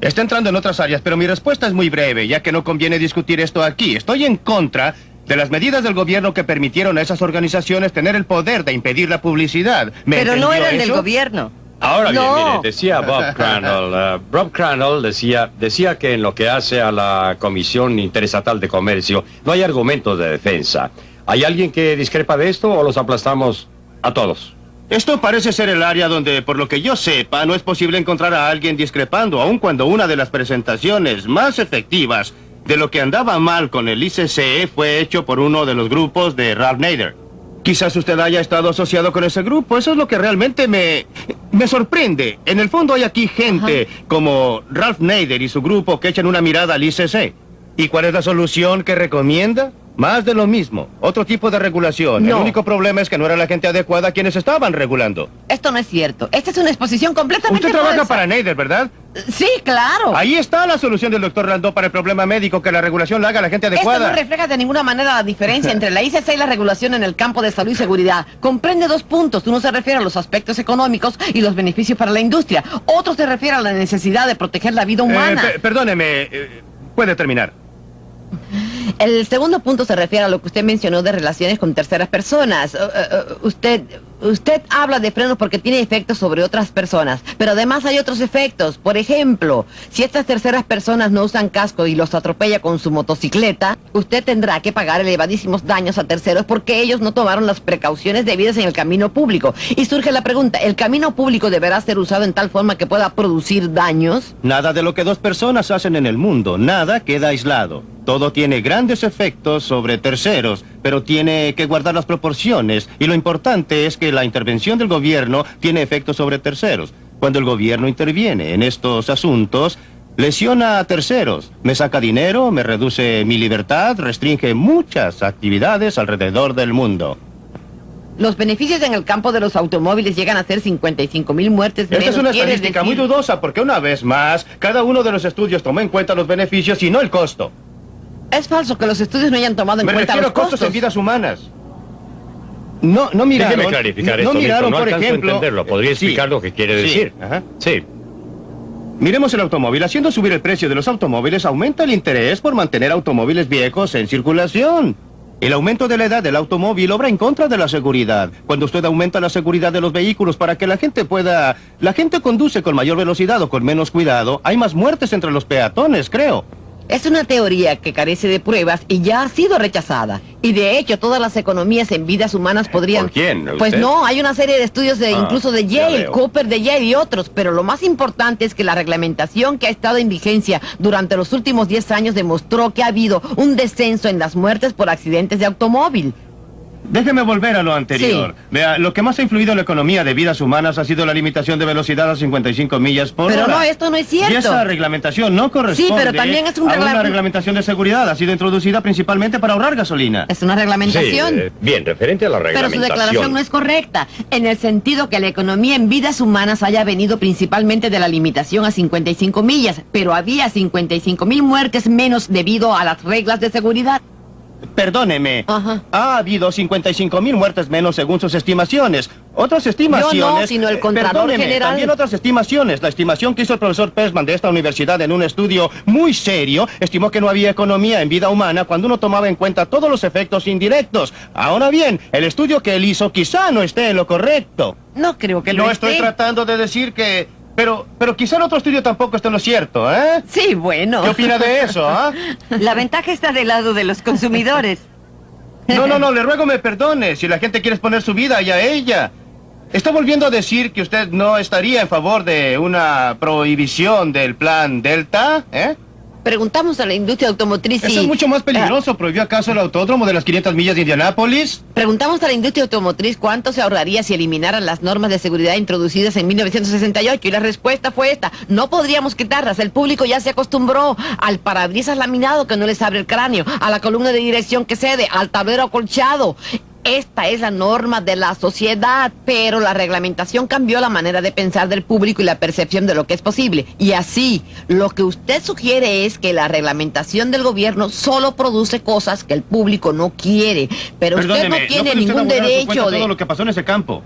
Está entrando en otras áreas, pero mi respuesta es muy breve, ya que no conviene discutir esto aquí. Estoy en contra de las medidas del gobierno que permitieron a esas organizaciones tener el poder de impedir la publicidad. Pero no eran del gobierno. Ahora bien, mire, decía Bob Crandall. Bob Crandall decía que en lo que hace a la Comisión Interestatal de Comercio no hay argumentos de defensa. ¿Hay alguien que discrepa de esto o los aplastamos a todos? Esto parece ser el área donde, por lo que yo sepa, no es posible encontrar a alguien discrepando, aun cuando una de las presentaciones más efectivas de lo que andaba mal con el ICC fue hecho por uno de los grupos de Ralph Nader. Quizás usted haya estado asociado con ese grupo. Eso es lo que realmente me sorprende. En el fondo hay aquí gente como Ralph Nader y su grupo que echan una mirada al ICC. ¿Y cuál es la solución que recomienda? Más de lo mismo. Otro tipo de regulación. El único problema es que no era la gente adecuada a quienes estaban regulando. Esto no es cierto. Esta es una exposición completamente... Usted trabaja para Nader, ¿verdad? Sí, claro. Ahí está la solución del doctor Landau para el problema médico, que la regulación la haga a la gente adecuada. Esto no refleja de ninguna manera la diferencia entre la ICC y la regulación en el campo de salud y seguridad. Comprende dos puntos. Uno se refiere a los aspectos económicos y los beneficios para la industria. Otro se refiere a la necesidad de proteger la vida humana. Perdóneme, puede terminar. El segundo punto se refiere a lo que usted mencionó de relaciones con terceras personas. Usted habla de frenos porque tiene efectos sobre otras personas, pero además hay otros efectos. Por ejemplo, si estas terceras personas no usan casco y los atropella con su motocicleta, usted tendrá que pagar elevadísimos daños a terceros porque ellos no tomaron las precauciones debidas en el camino público. Y surge la pregunta, ¿el camino público deberá ser usado en tal forma que pueda producir daños? Nada de lo que dos personas hacen en el mundo, nada queda aislado. Todo tiene grandes efectos sobre terceros, pero tiene que guardar las proporciones. Y lo importante es que la intervención del gobierno tiene efectos sobre terceros. Cuando el gobierno interviene en estos asuntos, lesiona a terceros, me saca dinero, me reduce mi libertad, restringe muchas actividades alrededor del mundo. Los beneficios en el campo de los automóviles llegan a ser 55,000 muertes menos. Esta es una estadística muy dudosa porque una vez más, cada uno de los estudios toma en cuenta los beneficios y no el costo. Es falso que los estudios no hayan tomado en cuenta los costos en vidas humanas. No miraron. Déjeme clarificar esto, miraron, no por alcanzo ejemplo, a entenderlo. ¿Podría explicar lo que quiere decir? Sí. Miremos el automóvil. Haciendo subir el precio de los automóviles, aumenta el interés por mantener automóviles viejos en circulación. El aumento de la edad del automóvil obra en contra de la seguridad. Cuando usted aumenta la seguridad de los vehículos para que la gente pueda... La gente conduce con mayor velocidad o con menos cuidado. Hay más muertes entre los peatones, creo. Es una teoría que carece de pruebas y ya ha sido rechazada. Y de hecho, todas las economías en vidas humanas podrían... ¿Por quién? Pues no, hay una serie de estudios incluso de Yale, Cooper de Yale y otros. Pero lo más importante es que la reglamentación que ha estado en vigencia durante los últimos 10 años demostró que ha habido un descenso en las muertes por accidentes de automóvil. Déjeme volver a lo anterior. Sí. Vea, lo que más ha influido en la economía de vidas humanas ha sido la limitación de velocidad a 55 millas por hora. Pero no, esto no es cierto. Y esa reglamentación no corresponde Sí, pero también es un a una reglamentación de seguridad. Ha sido introducida principalmente para ahorrar gasolina. Es una reglamentación. Sí, bien, referente a la Pero su reglamentación. declaración no es correcta, en el sentido que la economía en vidas humanas haya venido principalmente de la limitación a 55 millas, pero había 55,000 muertes menos debido a las reglas de seguridad. Perdóneme, ha habido 55,000 muertes menos según sus estimaciones. Otras estimaciones... Yo no, sino el Contralor perdóneme, General. También otras estimaciones. La estimación que hizo el profesor Persman de esta universidad en un estudio muy serio estimó que no había economía en vida humana cuando uno tomaba en cuenta todos los efectos indirectos. Ahora bien, el estudio que él hizo quizá no esté en lo correcto. No creo que lo No esté. estoy tratando de decir que... Pero quizá el otro estudio tampoco esté en lo cierto, ¿eh? Sí, bueno. ¿Qué opina de eso, ah? La ventaja está del lado de los consumidores. No, le ruego me perdone. Si la gente quiere exponer su vida, y a ella. ¿Está volviendo a decir que usted no estaría en favor de una prohibición del plan Delta, eh? Preguntamos a la industria automotriz Eso es mucho más peligroso. ¿Prohibió acaso el autódromo de las 500 millas de Indianápolis? Preguntamos a la industria automotriz cuánto se ahorraría si eliminaran las normas de seguridad introducidas en 1968 y la respuesta fue esta: no podríamos quitarlas, el público ya se acostumbró al parabrisas laminado que no les abre el cráneo, a la columna de dirección que cede, al tablero acolchado. Esta es la norma de la sociedad, pero la reglamentación cambió la manera de pensar del público y la percepción de lo que es posible. Y así, lo que usted sugiere es que la reglamentación del gobierno solo produce cosas que el público no quiere. Pero usted no tiene ningún derecho de... todo lo que pasó en ese campo.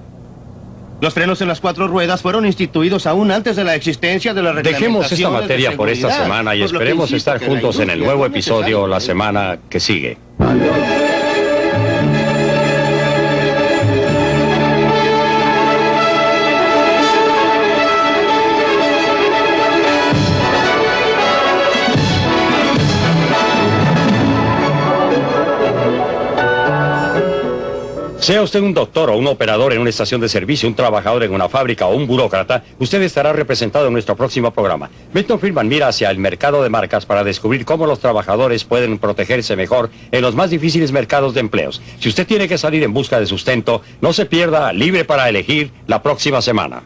Los frenos en las 4 ruedas fueron instituidos aún antes de la existencia de la reglamentación. Dejemos esta materia por esta semana y esperemos estar juntos en el nuevo episodio la semana que sigue. Sea usted un doctor o un operador en una estación de servicio, un trabajador en una fábrica o un burócrata, usted estará representado en nuestro próximo programa. Milton Friedman mira hacia el mercado de marcas para descubrir cómo los trabajadores pueden protegerse mejor en los más difíciles mercados de empleos. Si usted tiene que salir en busca de sustento, no se pierda Libre para Elegir la próxima semana.